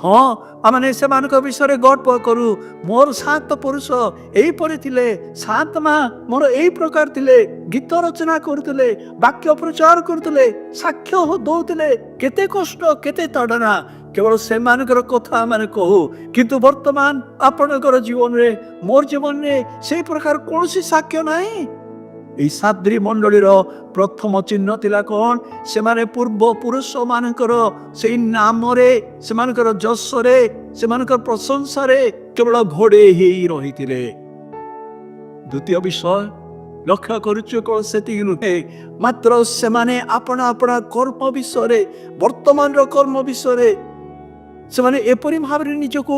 ହଁ ଆମେ ସେମାନଙ୍କ ବିଷୟରେ ଗର୍ବ କରୁ, ମୋର ସାତ ପୁରୁଷ ଏଇପରି ଥିଲେ, ସାତ ମା ମୋର ଏଇ ପ୍ରକାର ଥିଲେ, ଗୀତ ରଚନା କରୁଥିଲେ, ବାକ୍ୟ ପ୍ରଚାର କରୁଥିଲେ, ସାକ୍ଷ୍ୟ ଦଉଥିଲେ, କେତେ କଷ୍ଟ କେତେ ତାଡ଼ନା, କେବଳ ସେମାନଙ୍କର କଥା ଆମେ କହୁ। କିନ୍ତୁ ବର୍ତ୍ତମାନ ଆପଣଙ୍କର ଜୀବନରେ, ମୋର ଜୀବନରେ ସେଇ ପ୍ରକାର କୌଣସି ସାକ୍ଷ୍ୟ ନାହିଁ। এই ସାଦ୍ରୀ ମଣ୍ଡଳୀର ପ୍ରଥମ ଚିହ୍ନ ଥିଲା କ'ଣ? ସେମାନେ ପୂର୍ବପୁରୁଷ ମାନଙ୍କର ସେଇ ନାମରେ, ସେମାନଙ୍କର ଯଶରେ, ସେମାନଙ୍କର ପ୍ରଶଂସାରେ କେବଳ ଘୋଡ଼େଇ ହେଇ ରହିଥିଲେ। ଦ୍ୱିତୀୟ ବିଷୟ ଲକ୍ଷ୍ୟ କରୁଛୁ କ'ଣ? ସେତିକି ନୁହେଁ, ମାତ୍ର ସେମାନେ ଆପଣା ଆପଣା କର୍ମ ବିଷୟରେ, ବର୍ତ୍ତମାନର କର୍ମ ବିଷୟରେ ସେମାନେ ଏପରି ଭାବରେ ନିଜକୁ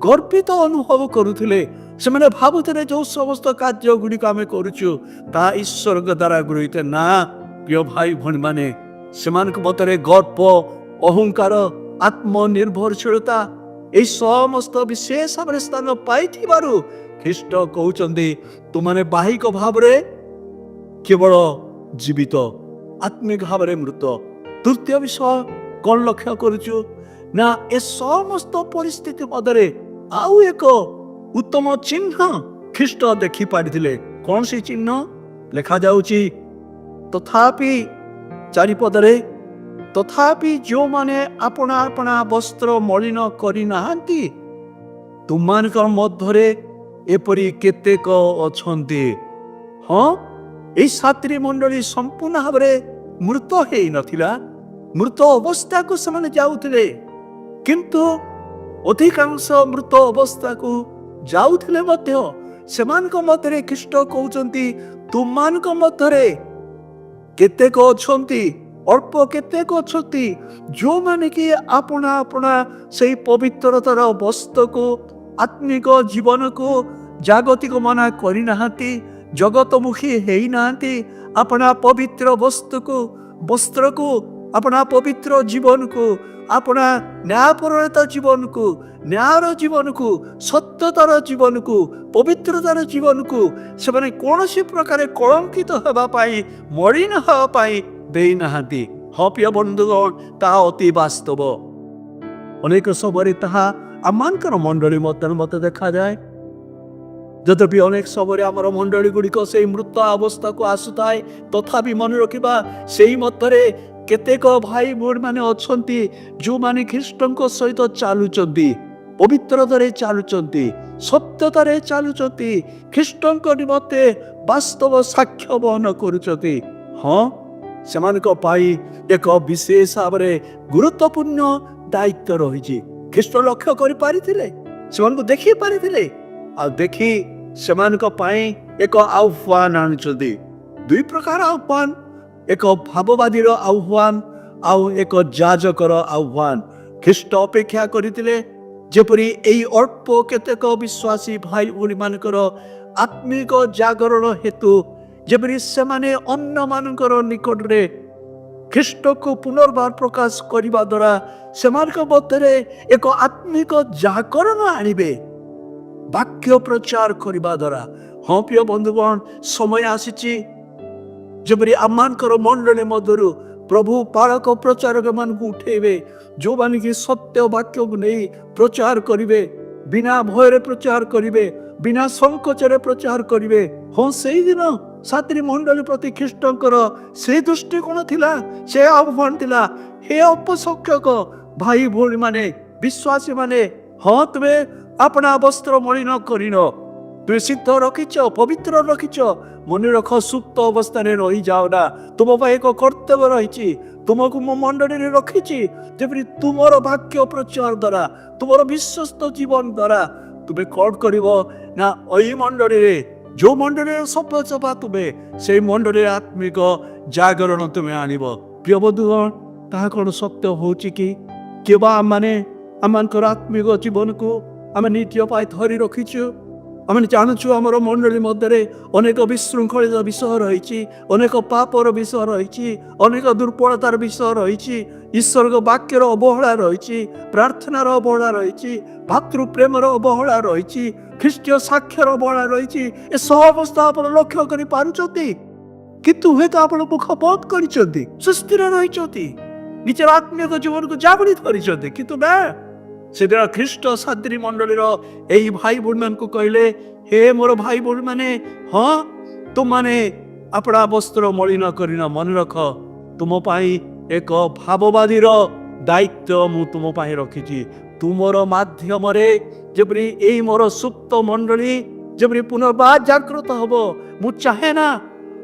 ଗର୍ବିତ ଅନୁଭବ କରୁଥିଲେ। ସେମାନେ ଭାବୁଥିଲେ ଯେଉଁ ସମସ୍ତ କାର୍ଯ୍ୟ ଗୁଡ଼ିକ ଆମେ କରୁଛୁ ତାହା ଈଶ୍ୱରଙ୍କ ଦ୍ୱାରା ଗୃହୀତ। ନା ପ୍ରିୟ ଭାଇ ଭଉଣୀ ମାନେ, ସେମାନଙ୍କ ମଧ୍ୟରେ ଗର୍ବ, ଅହଙ୍କାର, ଆତ୍ମନିର୍ଭରଶୀଳତା এই ସମସ୍ତ ବିଶେଷ ଭାବରେ ସ୍ଥାନ ପାଇଥିବାରୁ ଖ୍ରୀଷ୍ଟ କହୁଛନ୍ତି ତୁମମାନେ ବାହିକ ଭାବରେ କେବଳ ଜୀବିତ, ଆତ୍ମିକ ଭାବରେ ମୃତ। ତୃତୀୟ ବିଷୟ କ'ଣ ଲକ୍ଷ୍ୟ କରୁଛୁ? ନା ଏ ସମସ୍ତ ପରିସ୍ଥିତି ମଧ୍ୟରେ ଆଉ ଏକ ଉତ୍ତମ ଚିହ୍ନ ଖ୍ରୀଷ୍ଟ ଦେଖିପାରିଥିଲେ। କ'ଣ ସେ ଚିହ୍ନ? ଲେଖାଯାଉଛି ତଥାପି, ଚାରିପଦରେ, ତଥାପି ଯେଉଁମାନେ ଆପଣା ଆପଣା ବସ୍ତ୍ର ମଳିନ କରିନାହାନ୍ତି ତୁମମାନଙ୍କ ମଧ୍ୟରେ ଏପରି କେତେକ ଅଛନ୍ତି। ହଁ, ଏହି ସାଦ୍ରୀ ମଣ୍ଡଳୀ ସମ୍ପୂର୍ଣ୍ଣ ଭାବରେ ମୃତ ହେଇନଥିଲା, ମୃତ ଅବସ୍ଥାକୁ ସେମାନେ ଯାଉଥିଲେ। କିନ୍ତୁ ଅଧିକାଂଶ ମୃତ ଅବସ୍ଥାକୁ ଯାଉଥିଲେ ମଧ୍ୟ ସେମାନଙ୍କ ମଧ୍ୟରେ ଖ୍ରୀଷ୍ଟ କହୁଛନ୍ତି ତୁମମାନଙ୍କ ମଧ୍ୟରେ କେତେକ ଅଛନ୍ତି, ଅଳ୍ପ କେତେକ ଅଛନ୍ତି, ଯେଉଁମାନେ କି ଆପଣା ଆପଣା ସେଇ ପବିତ୍ରତାର ବସ୍ତ୍ରକୁ, ଆତ୍ମିକ ଜୀବନକୁ ଜାଗତିକ ମନା କରିନାହାନ୍ତି, ଜଗତମୁଖୀ ହେଇନାହାନ୍ତି, ଆପଣା ପବିତ୍ର ବସ୍ତ୍ରକୁ, ଆପଣା ପବିତ୍ର ଜୀବନକୁ, ଆପଣା ନ୍ୟାୟପରଣତା ଜୀବନକୁ, ନ୍ୟାୟର ଜୀବନକୁ, ସତ୍ୟତାର ଜୀବନକୁ, ପବିତ୍ରତାର ଜୀବନକୁ ସେମାନେ କୌଣସି ପ୍ରକାର କଳଙ୍କିତ ହେବା ପାଇଁ, ମଳିନ ହେବା ପାଇଁ ଦେଇନାହାନ୍ତି। ହଁ ପ୍ରିୟ ବନ୍ଧୁଗଣ, ତାହା ଅତି ବାସ୍ତବ। ଅନେକ ସମୟରେ ତାହା ଆମମାନଙ୍କର ମଣ୍ଡଳୀ ମଧ୍ୟ ଦେଖାଯାଏ। ଯଦ୍ୟପି ଅନେକ ସମୟରେ ଆମର ମଣ୍ଡଳୀ ଗୁଡ଼ିକ ସେଇ ମୃତ ଅବସ୍ଥାକୁ ଆସୁଥାଏ, ତଥାପି ମନେ ରଖିବା ସେଇ ମଧ୍ୟରେ କେତେକ ଭାଇ ଭଉଣୀ ମାନେ ଅଛନ୍ତି ଯେଉଁମାନେ ଖ୍ରୀଷ୍ଟଙ୍କ ସହିତ ଚାଲୁଛନ୍ତି, ପବିତ୍ରତାରେ ଚାଲୁଛନ୍ତି, ସତ୍ୟତାରେ ଚାଲୁଛନ୍ତି, ଖ୍ରୀଷ୍ଟଙ୍କ ନିମନ୍ତେ ବାସ୍ତବ ସାକ୍ଷ୍ୟ ବହନ କରୁଛନ୍ତି। ହଁ, ସେମାନଙ୍କ ପାଇଁ ଏକ ବିଶେଷ ଭାବରେ ଗୁରୁତ୍ୱପୂର୍ଣ୍ଣ ଦାୟିତ୍ୱ ରହିଛି। ଖ୍ରୀଷ୍ଟ ଲକ୍ଷ୍ୟ କରିପାରିଥିଲେ, ସେମାନଙ୍କୁ ଦେଖି ପାରିଥିଲେ, ଆଉ ଦେଖି ସେମାନଙ୍କ ପାଇଁ ଏକ ଆହ୍ୱାନ ଆଣୁଛନ୍ତି। ଦୁଇ ପ୍ରକାର ଆହ୍ୱାନ, ଏକ ଭାବବାଦୀର ଆହ୍ୱାନ ଆଉ ଏକ ଯାଜକର ଆହ୍ୱାନ। ଖ୍ରୀଷ୍ଟ ଅପେକ୍ଷା କରିଥିଲେ ଯେପରି ଏହି ଅଳ୍ପ କେତେକ ବିଶ୍ୱାସୀ ଭାଇ ଭଉଣୀ ମାନଙ୍କର ଆତ୍ମିକ ଜାଗରଣ ହେତୁ ଯେପରି ସେମାନେ ଅନ୍ୟମାନଙ୍କର ନିକଟରେ ଖ୍ରୀଷ୍ଟକୁ ପୁନର୍ବାର ପ୍ରକାଶ କରିବା ଦ୍ୱାରା ସେମାନଙ୍କ ମଧ୍ୟରେ ଏକ ଆତ୍ମିକ ଜାଗରଣ ଆଣିବେ, ବାକ୍ୟ ପ୍ରଚାର କରିବା ଦ୍ୱାରା। ହଁ ପ୍ରିୟ ବନ୍ଧୁଗଣ, ସମୟ ଆସିଛି ଯେପରି ଆମମାନଙ୍କର ମଣ୍ଡଳୀ ମଧ୍ୟରୁ ପ୍ରଭୁ ପାଳକ ପ୍ରଚାରକ ମାନଙ୍କୁ ଉଠେଇବେ, ଯେଉଁମାନେ କି ସତ୍ୟ ବାକ୍ୟକୁ ନେଇ ପ୍ରଚାର କରିବେ, ବିନା ଭୟରେ ପ୍ରଚାର କରିବେ, ବିନା ସଂକୋଚରେ ପ୍ରଚାର କରିବେ। ହଁ, ସେଇଦିନ ସାଦ୍ରୀ ମଣ୍ଡଳୀ ପ୍ରତି ଖ୍ରୀଷ୍ଟଙ୍କର ସେ ଦୃଷ୍ଟିକୋଣ ଥିଲା, ସେ ଆହ୍ୱାନ ଥିଲା, ହେ ଅପସଂଖ୍ୟକ ଭାଇ ଭଉଣୀ ମାନେ, ବିଶ୍ୱାସୀ ମାନେ, ହଁ ତୁମେ ଆପଣା ବସ୍ତ୍ର ମଳିନ କରିନ, ତୁମେ ସିଦ୍ଧ ରଖିଛ, ପବିତ୍ର ରଖିଛ, ମନେ ରଖ, ସୁପ୍ତ ଅବସ୍ଥାରେ ରହିଯାଅ ନା। ତୁମ ପାଇଁ ଏକ କର୍ତ୍ତବ୍ୟ ରହିଛି। ତୁମକୁ ମୁଁ ମଣ୍ଡଳୀରେ ରଖିଛି, ଯେପରି ତୁମର ବାକ୍ୟ ପ୍ରଚାର ଦ୍ୱାରା, ତୁମର ବିଶ୍ୱସ୍ତ ଜୀବନ ଦ୍ୱାରା ତୁମେ କ'ଣ କରିବ ନା, ଏଇ ମଣ୍ଡଳୀରେ, ଯୋଉ ମଣ୍ଡଳୀରେ ସଫା ତୁମେ, ସେଇ ମଣ୍ଡଳୀରେ ଆତ୍ମିକ ଜାଗରଣ ତୁମେ ଆଣିବ। ପ୍ରିୟ ବନ୍ଧୁଗଣ, ତାହା କ'ଣ ସତ୍ୟ ହଉଛି କି? କେବଳ ଆମମାନଙ୍କର ଆତ୍ମିକ ଜୀବନକୁ ଆମେ ନିଜ ପାଇଁ ଧରି ରଖିଛୁ। ଆମେ ଜାଣୁଛୁ ଆମର ମଣ୍ଡଳୀ ମଧ୍ୟରେ ଅନେକ ବିଶୃଙ୍ଖଳିତ ବିଷୟ ରହିଛି, ଅନେକ ପାପର ବିଷୟ ରହିଛି, ଅନେକ ଦୁର୍ବଳତାର ବିଷୟ ରହିଛି, ଈଶ୍ୱରଙ୍କ ବାକ୍ୟର ଅବହେଳା ରହିଛି, ପ୍ରାର୍ଥନାର ଅବହେଳା ରହିଛି, ଭାତୃପ୍ରେମର ଅବହେଳା ରହିଛି, ଖ୍ରୀଷ୍ଟୀୟ ସାକ୍ଷ୍ୟର ଅବହେଳା ରହିଛି। ଏସବୁ ଅବସ୍ଥା ଆପଣ ଲକ୍ଷ୍ୟ କରିପାରୁଛନ୍ତି, କିନ୍ତୁ ହୁଏତ ଆପଣ ମୁଖ ବନ୍ଦ କରିଛନ୍ତି, ସୁସ୍ଥିର ରହିଛନ୍ତି, ନିଜର ଆତ୍ମିକ ଜୀବନକୁ ଜାବୁଡ଼ି ଧରିଛନ୍ତି। କିନ୍ତୁ ନା, ସେଦିନ ଖ୍ରୀଷ୍ଟ ସାଦ୍ରୀ ମଣ୍ଡଳୀର ଏହି ଭାଇ ଭଉଣୀମାନଙ୍କୁ କହିଲେ, ହେ ମୋର ଭାଇ ଭଉଣୀ ମାନେ, ହଁ ତୁମମାନେ ଆପଣା ବସ୍ତ୍ର ମଳିନ କରିନ। ମନେ ରଖ, ତୁମ ପାଇଁ ଏକ ଭାବବାଦୀର ଦାୟିତ୍ୱ ମୁଁ ତୁମ ପାଇଁ ରଖିଛି। ତୁମର ମାଧ୍ୟମରେ ଯେପରି ଏଇ ମୋର ସୁପ୍ତ ମଣ୍ଡଳୀ ଯେପରି ପୁନର୍ବାର ଜାଗ୍ରତ ହବ, ମୁଁ ଚାହେଁ ନା।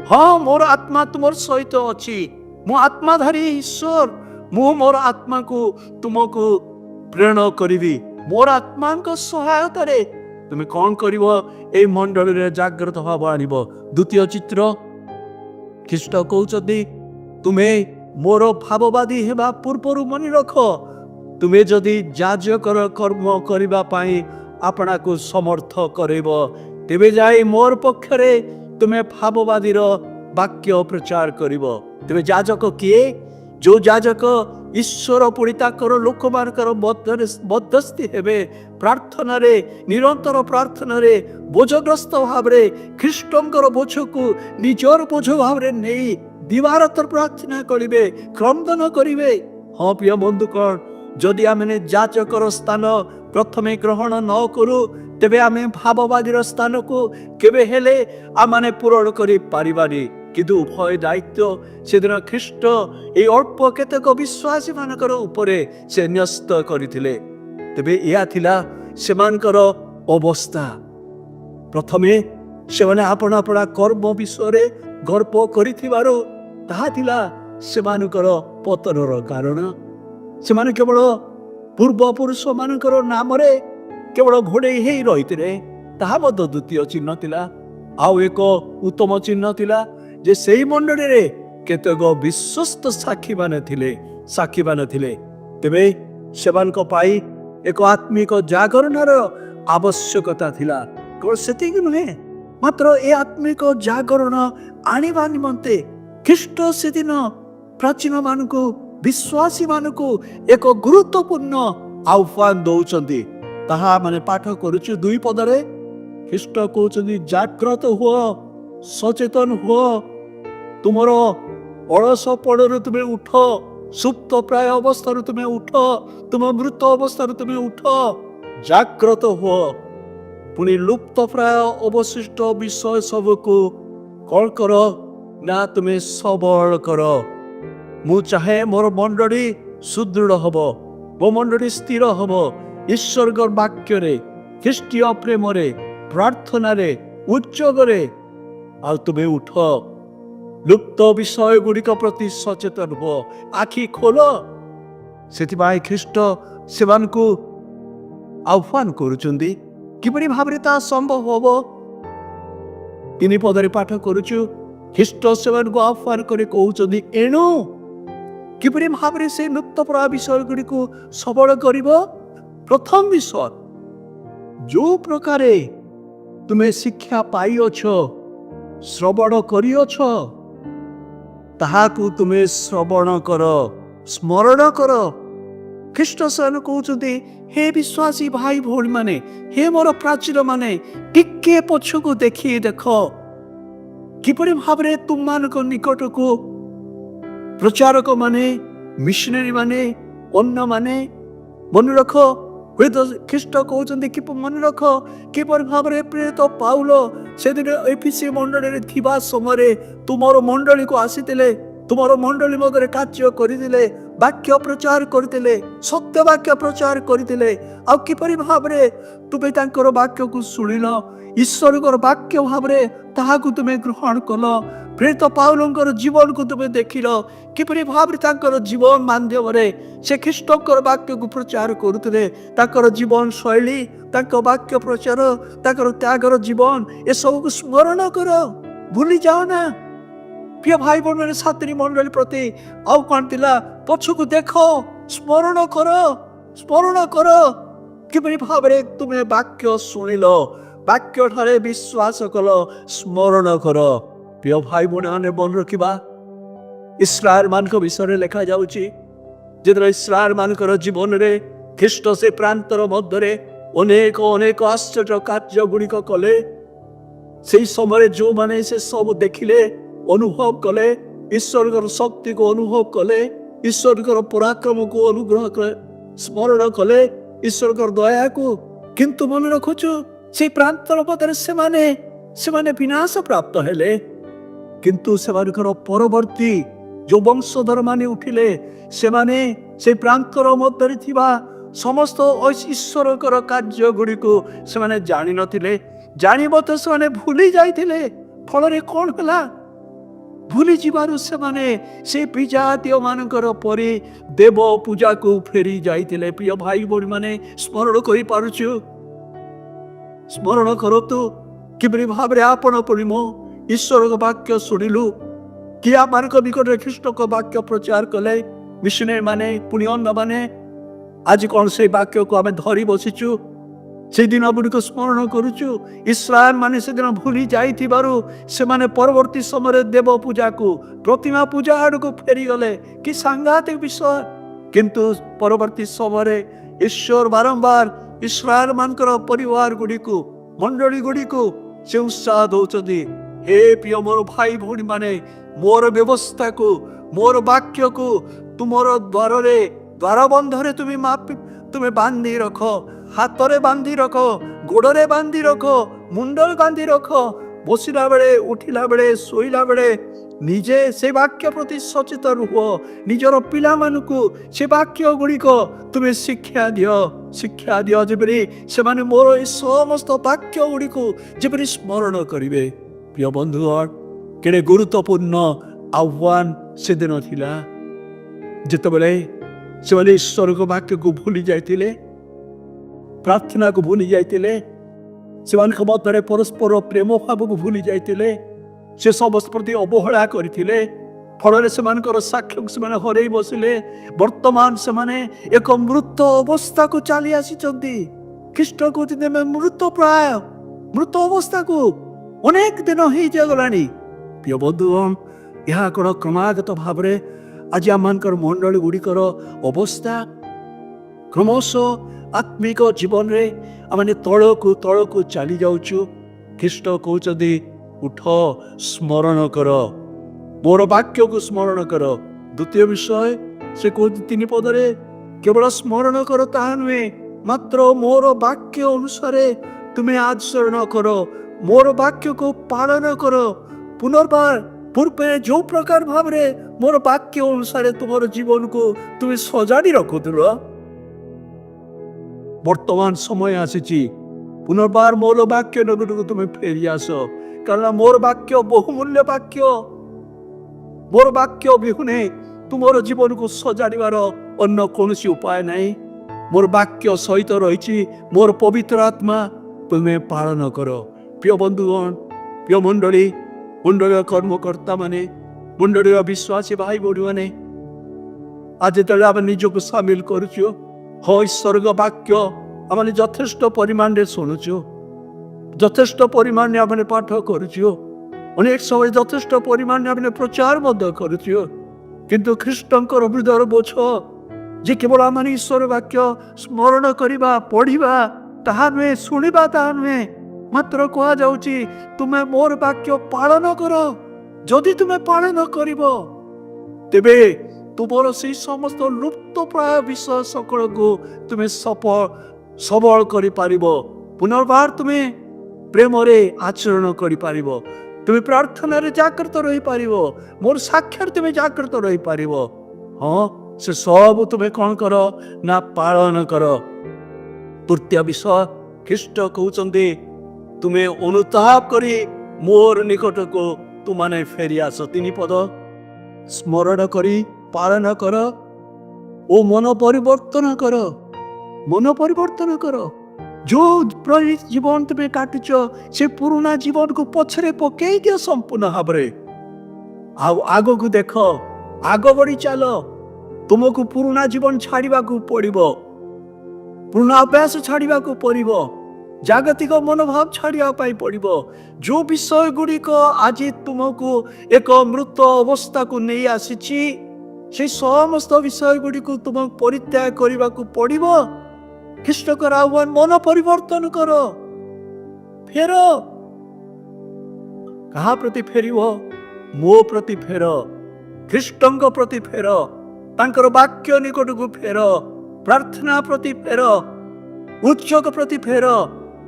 ହଁ, ମୋର ଆତ୍ମା ତୁମର ସହିତ ଅଛି। ମୁଁ ଆତ୍ମାଧାରୀ ଈଶ୍ୱର। ମୁଁ ମୋର ଆତ୍ମାକୁ ତୁମକୁ ପ୍ରେରଣ କରିବି। ମୋର ଆତ୍ମାଙ୍କ ସହାୟତାରେ ତୁମେ କ'ଣ କରିବ? ଏଇ ମଣ୍ଡଳୀରେ ଜାଗ୍ରତ ଭାବ ଆଣିବ। ଦ୍ୱିତୀୟ ଚିତ୍ର, ଖ୍ରୀଷ୍ଟ କହୁଛନ୍ତି, ତୁମେ ମୋର ଭାବବାଦୀ ହେବା ପୂର୍ବରୁ ମନେ ରଖ, ତୁମେ ଯଦି ଯାଜକର କର୍ମ କରିବା ପାଇଁ ଆପଣାକୁ ସମର୍ଥ କରିବ, ତେବେ ଯାଇ ମୋର ପକ୍ଷରେ ତୁମେ ଭାବବାଦୀର ବାକ୍ୟ ପ୍ରଚାର କରିବ। ତେବେ ଯାଜକ କିଏ? ଯୋଉ ଯାଜକ ଈଶ୍ୱର ପୁଣି ତାଙ୍କର ଲୋକମାନଙ୍କର ମଧ୍ୟସ୍ଥି ହେବେ, ପ୍ରାର୍ଥନାରେ, ନିରନ୍ତର ପ୍ରାର୍ଥନାରେ ବୋଝଗ୍ରସ୍ତ ଭାବରେ ଖ୍ରୀଷ୍ଟଙ୍କର ବୋଝକୁ ନିଜର ବୋଝ ଭାବରେ ନେଇ ଦିବାରାତ୍ର ପ୍ରାର୍ଥନା କରିବେ, କ୍ରନ୍ଦନ କରିବେ। ହଁ ପ୍ରିୟ ବନ୍ଧୁଗଣ, ଯଦି ଆମେ ଯାଜକର ସ୍ଥାନ ପ୍ରଥମେ ଗ୍ରହଣ ନ କରୁ, ତେବେ ଆମେ ଭାବବାଦୀର ସ୍ଥାନକୁ କେବେ ହେଲେ ଆମେ ପୂରଣ କରିପାରିବାନି। କିନ୍ତୁ ଉଭୟ ଦାୟିତ୍ୱ ସେଦିନ ଖ୍ରୀଷ୍ଟ এই ଅଳ୍ପ କେତେକ ବିଶ୍ୱାସୀ ମାନଙ୍କର ଉପରେ ସେ ନ୍ୟସ୍ତ କରିଥିଲେ। ତେବେ ଏହା ଥିଲା ସେମାନଙ୍କର ଅବସ୍ଥା। ପ୍ରଥମେ ସେମାନେ ଆପଣା କର୍ମ ବିଷୟରେ ଗର୍ବ କରିଥିବାରୁ ତାହା ଥିଲା ସେମାନଙ୍କର ପତନର କାରଣ। ସେମାନେ କେବଳ ପୂର୍ବପୁରୁଷ ମାନଙ୍କର ନାମରେ କେବଳ ଘୋଡ଼େଇ ହେଇ ରହିଥିଲେ, ତାହା ମଧ୍ୟ ଦ୍ୱିତୀୟ ଚିହ୍ନ ଥିଲା। ଆଉ ଏକ ଉତ୍ତମ ଚିହ୍ନ ଥିଲା ଯେ ସେହି ମଣ୍ଡଳୀରେ କେତେକ ବିଶ୍ୱସ୍ତ ସାକ୍ଷୀମାନେ ଥିଲେ। ତେବେ ସେମାନଙ୍କ ପାଇଁ ଏକ ଆତ୍ମିକ ଜାଗରଣର ଆବଶ୍ୟକତା ଥିଲା। କେବଳ ସେତିକି ନୁହେଁ, ମାତ୍ର ଏ ଆତ୍ମିକ ଜାଗରଣ ଆଣିବା ନିମନ୍ତେ ଖ୍ରୀଷ୍ଟ ସେଦିନ ପ୍ରାଚୀନ ମାନଙ୍କୁ, ବିଶ୍ୱାସୀ ମାନଙ୍କୁ ଏକ ଗୁରୁତ୍ୱପୂର୍ଣ୍ଣ ଆହ୍ୱାନ ଦଉଛନ୍ତି। ତାହା ମାନେ ପାଠ କରୁଛୁ 2 ପଦରେ। ଖ୍ରୀଷ୍ଟ କହୁଛନ୍ତି, ଜାଗ୍ରତ ହୁଅ, ସଚେତନ ହୁଅ, ତୁମର ଅଳସ ପଡ଼ରୁ ତୁମେ ଉଠ, ସୁପ୍ତ ପ୍ରାୟ ଅବସ୍ଥାରୁ ତୁମେ ଉଠ, ତୁମ ମୃତ ଅବସ୍ଥାରୁ ତୁମେ ଉଠ, ଜାଗ୍ରତ ହୁଅ। ପୁଣି ଲୁପ୍ତ ପ୍ରାୟ ଅବଶିଷ୍ଟ ବିଷୟ ସବୁକୁ କ'ଣ କର ନା ତୁମେ ସବଳ କର। ମୁଁ ଚାହେଁ ମୋର ମଣ୍ଡଳୀ ସୁଦୃଢ଼ ହବ, ମୋ ମଣ୍ଡଳୀ ସ୍ଥିର ହବ ଈଶ୍ୱରଙ୍କ ବାକ୍ୟରେ, ଖ୍ରୀଷ୍ଟୀୟ ପ୍ରେମରେ, ପ୍ରାର୍ଥନାରେ, ଉଦ୍ଯୋଗରେ। ଆଉ ତୁମେ ଉଠ, ଲୁପ୍ତ ବିଷୟ ଗୁଡ଼ିକ ପ୍ରତି ସଚେତନ ହୁଅ, ଆଖି ଖୋଲ। ସେଥିପାଇଁ ଖ୍ରୀଷ୍ଟ ସେମାନଙ୍କୁ ଆହ୍ୱାନ କରୁଛନ୍ତି। କିପରି ଭାବରେ ତାହା ସମ୍ଭବ ହବ? 3 ପଦରେ ପାଠ କରୁଛୁ। ଖ୍ରୀଷ୍ଟ ସେମାନଙ୍କୁ ଆହ୍ୱାନ କରି କହୁଛନ୍ତି, ଏଣୁ କିପରି ଭାବରେ ସେ ଲୁପ୍ତପ୍ରାୟ ବିଷୟ ଗୁଡ଼ିକୁ ସବଳ କରିବ? ପ୍ରଥମ ବିଷୟ, ଯୋଉ ପ୍ରକାରେ ତୁମେ ଶିକ୍ଷା ପାଇଅଛ, ଶ୍ରବଣ କରିଅଛ, ତାହାକୁ ତୁମେ ଶ୍ରବଣ କର, ସ୍ମରଣ କର। ଖ୍ରୀଷ୍ଟ ସେମାନଙ୍କୁ କହୁଛନ୍ତି, ହେ ବିଶ୍ୱାସୀ ଭାଇ ଭଉଣୀ ମାନେ, ହେ ମୋର ପ୍ରାଚୀନ ମାନେ, ଟିକେ ପଛକୁ ଦେଖି ଦେଖ, କିପରି ଭାବରେ ତୁମମାନଙ୍କ ନିକଟକୁ ପ୍ରଚାରକ ମାନେ, ମିଶନାରୀ ମାନେ, ଅନ୍ୟମାନେ, ମନେ ରଖ, ହୁଏତ ଖ୍ରୀଷ୍ଟ କହୁଛନ୍ତି କି ମନେ ରଖ କିପରି ଭାବରେ ପ୍ରେରିତ ପାଉଲ ସେଦିନ ଏଫେସୀ ମଣ୍ଡଳୀରେ ଥିବା ସମୟରେ ତୁମର ମଣ୍ଡଳୀକୁ ଆସିଥିଲେ, ତୁମର ମଣ୍ଡଳୀ ମଧ୍ୟରେ କାର୍ଯ୍ୟ କରିଥିଲେ, ବାକ୍ୟ ପ୍ରଚାର କରିଥିଲେ, ସତ୍ୟ ବାକ୍ୟ ପ୍ରଚାର କରିଥିଲେ। ଆଉ କିପରି ଭାବରେ ତୁମେ ତାଙ୍କର ବାକ୍ୟକୁ ଶୁଣିଲ, ଈଶ୍ୱରଙ୍କର ବାକ୍ୟ ଭାବରେ ତାହାକୁ ତୁମେ ଗ୍ରହଣ କଲ। ପ୍ରେରିତ ପାଉଲଙ୍କର ଜୀବନକୁ ତୁମେ ଦେଖିଲ, କିପରି ଭାବରେ ତାଙ୍କର ଜୀବନ ମାଧ୍ୟମରେ ସେ ଖ୍ରୀଷ୍ଟଙ୍କର ବାକ୍ୟକୁ ପ୍ରଚାର କରୁଥିଲେ। ତାଙ୍କର ଜୀବନ ଶୈଳୀ, ତାଙ୍କ ବାକ୍ୟ ପ୍ରଚାର, ତାଙ୍କର ତ୍ୟାଗର ଜୀବନ, ଏସବୁକୁ ସ୍ମରଣ କର, ଭୁଲି ଯାଅ ନା। ପ୍ରିୟ ଭାଇ ଭଉଣୀ ଛାତ୍ରୀ ମଣ୍ଡଳୀ ପ୍ରତି ଆଉ କ'ଣ ଥିଲା? ପଛକୁ ଦେଖ, ସ୍ମରଣ କର କିପରି ଭାବରେ ତୁମେ ବାକ୍ୟ ଶୁଣିଲ, ବାକ୍ୟ ଠାରେ ବିଶ୍ୱାସ କଲ, ସ୍ମରଣ କର। ପ୍ରିୟ ଭାଇ ଭଉଣୀ ମାନେ ମନେ ରଖିବା, ଇସ୍ରାଏଲ ମାନଙ୍କ ବିଷୟରେ ଲେଖାଯାଉଛି, ଯେତେବେଳେ ଇସ୍ରାଏଲ ମାନଙ୍କର ଜୀବନରେ ଖ୍ରୀଷ୍ଟ ସେ ପ୍ରାନ୍ତର ମଧ୍ୟରେ ଅନେକ ଆଶ୍ଚର୍ଯ୍ୟ କାର୍ଯ୍ୟ ଗୁଡ଼ିକ କଲେ। ସେହି ସମୟରେ ଯେଉଁମାନେ ସେ ସବୁ ଦେଖିଲେ, ଅନୁଭବ କଲେ, ଈଶ୍ୱରଙ୍କର ଶକ୍ତିକୁ ଅନୁଭବ କଲେ, ଈଶ୍ୱରଙ୍କର ପରାକ୍ରମକୁ ଅନୁଗ୍ରହ କଲେ, ସ୍ମରଣ କଲେ, ଈଶ୍ୱରଙ୍କର ଦୟାକୁ। କିନ୍ତୁ ମନେ ରଖୁଛୁ, ସେଇ ପ୍ରାନ୍ତର ମଧ୍ୟରେ ସେମାନେ ବିନାଶ ପ୍ରାପ୍ତ ହେଲେ। କିନ୍ତୁ ସେମାନଙ୍କର ପରବର୍ତ୍ତୀ ଯେଉଁ ବଂଶଧର ମାନେ ଉଠିଲେ, ସେମାନେ ସେଇ ପ୍ରାନ୍ତର ମଧ୍ୟରେ ଥିବା ସମସ୍ତ ଈଶ୍ୱରଙ୍କର କାର୍ଯ୍ୟ ଗୁଡ଼ିକୁ ସେମାନେ ଜାଣିନଥିଲେ। ଜାଣିବ ତ ସେମାନେ ଭୁଲି ଯାଇଥିଲେ। ଫଳରେ କ'ଣ ହେଲା? ଭୁଲି ଯିବାରୁ ସେମାନେ ସେ ବିଜାତୀୟ ମାନଙ୍କର ପରି ଦେବ ପୂଜାକୁ ଫେରି ଯାଇଥିଲେ। ପ୍ରିୟ ଭାଇ ଭଉଣୀ ମାନେ ସ୍ମରଣ କରିପାରୁଛୁ? ସ୍ମରଣ କରନ୍ତୁ କିପରି ଭାବରେ ଆପଣ ପ୍ରେମ ଈଶ୍ୱରଙ୍କ ବାକ୍ୟ ଶୁଣିଲୁ। କିଏ ଆମମାନଙ୍କ ନିକଟରେ ଖ୍ରୀଷ୍ଟଙ୍କ ବାକ୍ୟ ପ୍ରଚାର କଲେ? ମିଶନାରୀ ମାନେ, ପୁଣି ଅନ୍ୟମାନେ। ଆଜି କ'ଣ ସେଇ ବାକ୍ୟକୁ ଆମେ ଧରି ବସିଛୁ? সেই দিন ଗୁଡ଼ିକୁ ସ୍ମରଣ କରୁଛୁ। ଇସ୍ରାଏଲ ମାନେ ସେଦିନ ଭୁଲି ଯାଇଥିବାରୁ ସେମାନେ ପରବର୍ତ୍ତୀ ସମୟରେ ଦେବ ପୂଜାକୁ, ପ୍ରତିମା ପୂଜା ଆଡ଼କୁ ଫେରିଗଲେ। କି ସାଂଘାତିକ ବିଷୟ! କିନ୍ତୁ ପରବର୍ତ୍ତୀ ସମୟରେ ଈଶ୍ୱର ବାରମ୍ବାର ଇସ୍ରାଏଲ ମାନଙ୍କର ପରିବାର ଗୁଡ଼ିକୁ, ମଣ୍ଡଳୀ ଗୁଡ଼ିକୁ ସେ ଉତ୍ସାହ ଦଉଛନ୍ତି, ହେ ପ୍ରିୟ ମୋର ଭାଇ ଭଉଣୀ ମାନେ, ମୋର ବ୍ୟବସ୍ଥାକୁ, ମୋର ବାକ୍ୟକୁ ତୁମର ଦ୍ୱାରରେ, ଦ୍ୱାରବନ୍ଧରେ ତୁମେ ବାନ୍ଧି ରଖ, ହାତରେ ବାନ୍ଧି ରଖ, ଗୋଡ଼ରେ ବାନ୍ଧି ରଖ, ମୁଣ୍ଡରେ ବାନ୍ଧି ରଖ। ବସିଲା ବେଳେ, ଉଠିଲା ବେଳେ, ଶୋଇଲା ବେଳେ ନିଜେ ସେ ବାକ୍ୟ ପ୍ରତି ସଚେତନ ହୁଅ। ନିଜର ପିଲାମାନଙ୍କୁ ସେ ବାକ୍ୟ ଗୁଡ଼ିକ ତୁମେ ଶିକ୍ଷା ଦିଅ, ଯେପରି ସେମାନେ ମୋର ଏ ସମସ୍ତ ବାକ୍ୟ ଗୁଡ଼ିକୁ ଯେପରି ସ୍ମରଣ କରିବେ। ପ୍ରିୟ ବନ୍ଧୁଗଣ, କେଡ଼େ ଗୁରୁତ୍ୱପୂର୍ଣ୍ଣ ଆହ୍ୱାନ ସେଦିନ ଥିଲା, ଯେତେବେଳେ ସେମାନେ ଈଶ୍ୱରଙ୍କ ବାକ୍ୟକୁ ଭୁଲି ଯାଇଥିଲେ, ପ୍ରାର୍ଥନାକୁ ଭୁଲି ଯାଇଥିଲେ, ସେମାନଙ୍କ ମଧ୍ୟରେ ପରସ୍ପର ପ୍ରେମ ଭାବକୁ ଭୁଲି ଯାଇଥିଲେ, ସେ ସମସ୍ତ ପ୍ରତି ଅବହେଳା କରିଥିଲେ। ଫଳରେ ସେମାନଙ୍କର ସାକ୍ଷ୍ୟକୁ ସେମାନେ ହରେଇ ବସିଲେ। ବର୍ତ୍ତମାନ ସେମାନେ ଏକ ମୃତ ଅବସ୍ଥାକୁ ଚାଲି ଆସିଛନ୍ତି। ଖ୍ରୀଷ୍ଟ କହୁଛନ୍ତି ଆମେ ମୃତ ଅବସ୍ଥାକୁ ଅନେକ ଦିନ ହେଇଯାଗଲାଣି। ପ୍ରିୟ ବନ୍ଧୁଗଣ, ଏହା କ'ଣ କ୍ରମାଗତ ଭାବରେ ଆଜି ଆମମାନଙ୍କର ମଣ୍ଡଳୀ ଗୁଡ଼ିକର ଅବସ୍ଥା? କ୍ରମଶଃ ଆତ୍ମିକ ଜୀବନରେ ଆମେ ତଳକୁ ଚାଲି ଯାଉଛୁ। ଖ୍ରୀଷ୍ଟ କହୁଛନ୍ତି ଉଠ, ସ୍ମରଣ କର, ମୋର ବାକ୍ୟକୁ ସ୍ମରଣ କର। ଦ୍ୱିତୀୟ ବିଷୟ ସେ କହୁଛି 3 ପଦରେ, କେବଳ ସ୍ମରଣ କର ତାହା ନୁହେଁ, ମାତ୍ର ମୋର ବାକ୍ୟ ଅନୁସାରେ ତୁମେ ଆଚରଣ କର, ମୋର ବାକ୍ୟକୁ ପାଳନ କର। ପୁନର୍ବାର ପୂର୍ବେ ଯେଉଁ ପ୍ରକାର ଭାବରେ ମୋର ବାକ୍ୟ ଅନୁସାରେ ତୁମର ଜୀବନକୁ ତୁମେ ସଜାଡ଼ି ରଖୁଥିଲ, ବର୍ତ୍ତମାନ ସମୟ ଆସିଛି ପୁନର୍ବାର ମୋର ବାକ୍ୟ ନିକଟକୁ ତୁମେ ଫେରି ଆସ। କାରଣ ମୋର ବାକ୍ୟ ବହୁମୂଲ୍ୟ ବାକ୍ୟ। ମୋର ବାକ୍ୟ ବିହୁନେ ତୁମର ଜୀବନକୁ ସଜାଡ଼ିବାର ଅନ୍ୟ କୌଣସି ଉପାୟ ନାହିଁ। ମୋର ବାକ୍ୟ ସହିତ ରହିଛି ମୋର ପବିତ୍ର ଆତ୍ମା, ତୁମେ ପାଳନ କର। ପ୍ରିୟ ବନ୍ଧୁଗଣ, ପ୍ରିୟ ମଣ୍ଡଳୀର କର୍ମକର୍ତ୍ତା ମାନେ, ମଣ୍ଡଳୀର ବିଶ୍ୱାସୀ ଭାଇ ଭଉଣୀ ମାନେ, ଆଜି ଯେତେବେଳେ ଆମେ ନିଜକୁ ସାମିଲ କରୁଛୁ, ଈଶ୍ୱରଙ୍କ ବାକ୍ୟ ଆମେ ଯଥେଷ୍ଟ ପରିମାଣରେ ଶୁଣୁଛୁ, ଯଥେଷ୍ଟ ପରିମାଣରେ ଆମେ ପାଠ କରୁଛୁ, ଅନେକ ସମୟ ଯଥେଷ୍ଟ ପରିମାଣରେ ଆମେ ପ୍ରଚାର ମଧ୍ୟ କରୁଛୁ। କିନ୍ତୁ ଖ୍ରୀଷ୍ଟଙ୍କର ହୃଦୟର ବୋଝ ଯେ କେବଳ ଆମେ ଈଶ୍ୱର ବାକ୍ୟ ସ୍ମରଣ କରିବା, ପଢ଼ିବା ତାହା ନୁହେଁ, ଶୁଣିବା ତାହା ନୁହେଁ, ମାତ୍ର କୁହାଯାଉଛି ତୁମେ ମୋର ବାକ୍ୟ ପାଳନ କର। ଯଦି ତୁମେ ପାଳନ କରିବ, ତେବେ ତୁମର ସେଇ ସମସ୍ତ ଲୁପ୍ତ ପ୍ରାୟ ବିଷୟ ସକଳକୁ ତୁମେ ସବଳ କରିପାରିବ। ପୁନର୍ବାର ତୁମେ ପ୍ରେମରେ ଆଚରଣ କରିପାରିବ, ତୁମେ ପ୍ରାର୍ଥନାରେ ଜାଗ୍ରତ ରହିପାରିବ, ମୋର ସାକ୍ଷାତ ତୁମେ ଜାଗ୍ରତ ରହିପାରିବ। ସେ ସବୁ ତୁମେ କ'ଣ କର ନା ପାଳନ କର। ତୃତୀୟ ବିଷୟ ଖ୍ରୀଷ୍ଟ କହୁଛନ୍ତି ତୁମେ ଅନୁତାପ କରି ମୋର ନିକଟକୁ ତୁମାନେ ଫେରି ଆସ। 3 ପଦ ସ୍ମରଣ କରି ପାଳନ କର ଓ ମନ ପରିବର୍ତ୍ତନ କର। ମନ ପରିବର୍ତ୍ତନ କର। ଯୋଉ ଜୀବନ ତୁମେ କାଟୁଛ ସେ ପୁରୁଣା ଜୀବନକୁ ପଛରେ ପକେଇ ଦିଅ ସମ୍ପୂର୍ଣ୍ଣ ଭାବରେ। ଆଉ ଆଗକୁ ଦେଖ, ଆଗ ବଢି ଚାଲ। ତୁମକୁ ପୁରୁଣା ଜୀବନ ଛାଡ଼ିବାକୁ ପଡ଼ିବ, ପୁରୁଣା ଅଭ୍ୟାସ ଛାଡ଼ିବାକୁ ପଡ଼ିବ, ଜାଗତିକ ମନୋଭାବ ଛାଡ଼ିବା ପାଇଁ ପଡ଼ିବ। ଯୋଉ ବିଷୟ ଗୁଡ଼ିକ ଆଜି ତୁମକୁ ଏକ ମୃତ ଅବସ୍ଥାକୁ ନେଇ ଆସିଛି ସେଇ ସମସ୍ତ ବିଷୟ ଗୁଡ଼ିକୁ ତୁମକୁ ପରିତ୍ୟାଗ କରିବାକୁ ପଡ଼ିବ। ଖ୍ରୀଷ୍ଟଙ୍କର ଆହ୍ୱାନ, ମନ ପରିବର୍ତ୍ତନ କର, ଫେର। କାହା ପ୍ରତି ଫେରିବ? ମୋ ପ୍ରତି ଫେର, ଖ୍ରୀଷ୍ଟଙ୍କ ପ୍ରତି ଫେର, ତାଙ୍କର ବାକ୍ୟ ନିକଟକୁ ଫେର, ପ୍ରାର୍ଥନା ପ୍ରତି ଫେର, ଉତ୍ସକ ପ୍ରତି ଫେର,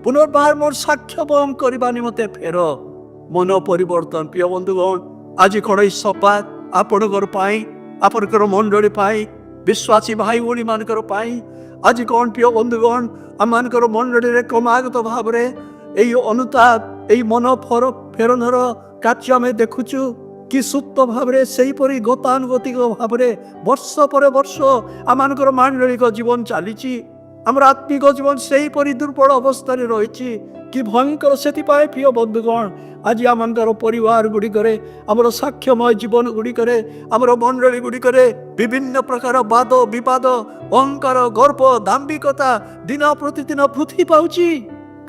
ପୁନର୍ବାର ମୋର ସାକ୍ଷ୍ୟ ବହନ କରିବା ନିମନ୍ତେ ଫେର। ମନ ପରିବର୍ତ୍ତନ। ପ୍ରିୟ ବନ୍ଧୁଗଣ, ଆଜି କ'ଣ ଏଇ ସପାତ ଆପଣଙ୍କର ପାଇଁ, ଆପଣଙ୍କର ମଣ୍ଡଳୀ ପାଇଁ, ବିଶ୍ୱାସୀ ଭାଇ ଭଉଣୀ ମାନଙ୍କର ପାଇଁ ଆଜି କ'ଣ ପ୍ରିୟ ବନ୍ଧୁଗଣ ଆମମାନଙ୍କର ମଣ୍ଡଳୀରେ କ୍ରମାଗତ ଭାବରେ ଏଇ ଅନୁତାପ, ଏଇ ମନ ଫେରଣର କାର୍ଯ୍ୟ ଆମେ ଦେଖୁଛୁ କି ସୁପ୍ତ ଭାବରେ ସେହିପରି ଗତାନୁଗତିକ ଭାବରେ ବର୍ଷ ପରେ ବର୍ଷ ଆମମାନଙ୍କର ମଣ୍ଡଳୀକ ଜୀବନ ଚାଲିଛି। ଆମର ଆତ୍ମିକ ଜୀବନ ସେହିପରି ଦୁର୍ବଳ ଅବସ୍ଥାରେ ରହିଛି କି ଭୟଙ୍କର। ସେଥିପାଇଁ ପ୍ରିୟ ବନ୍ଧୁଗଣ ଆଜି ଆମମାନଙ୍କର ପରିବାର ଗୁଡ଼ିକରେ, ଆମର ସାକ୍ଷ୍ୟମୟ ଜୀବନ ଗୁଡ଼ିକରେ, ଆମର ମଣ୍ଡଳୀ ଗୁଡ଼ିକରେ ବିଭିନ୍ନ ପ୍ରକାର ବାଦ ବିବାଦ, ଅହଙ୍କାର, ଗର୍ବ, ଦାମ୍ଭିକତା ଦିନ ପ୍ରତିଦିନ ବୃଦ୍ଧି ପାଉଛି।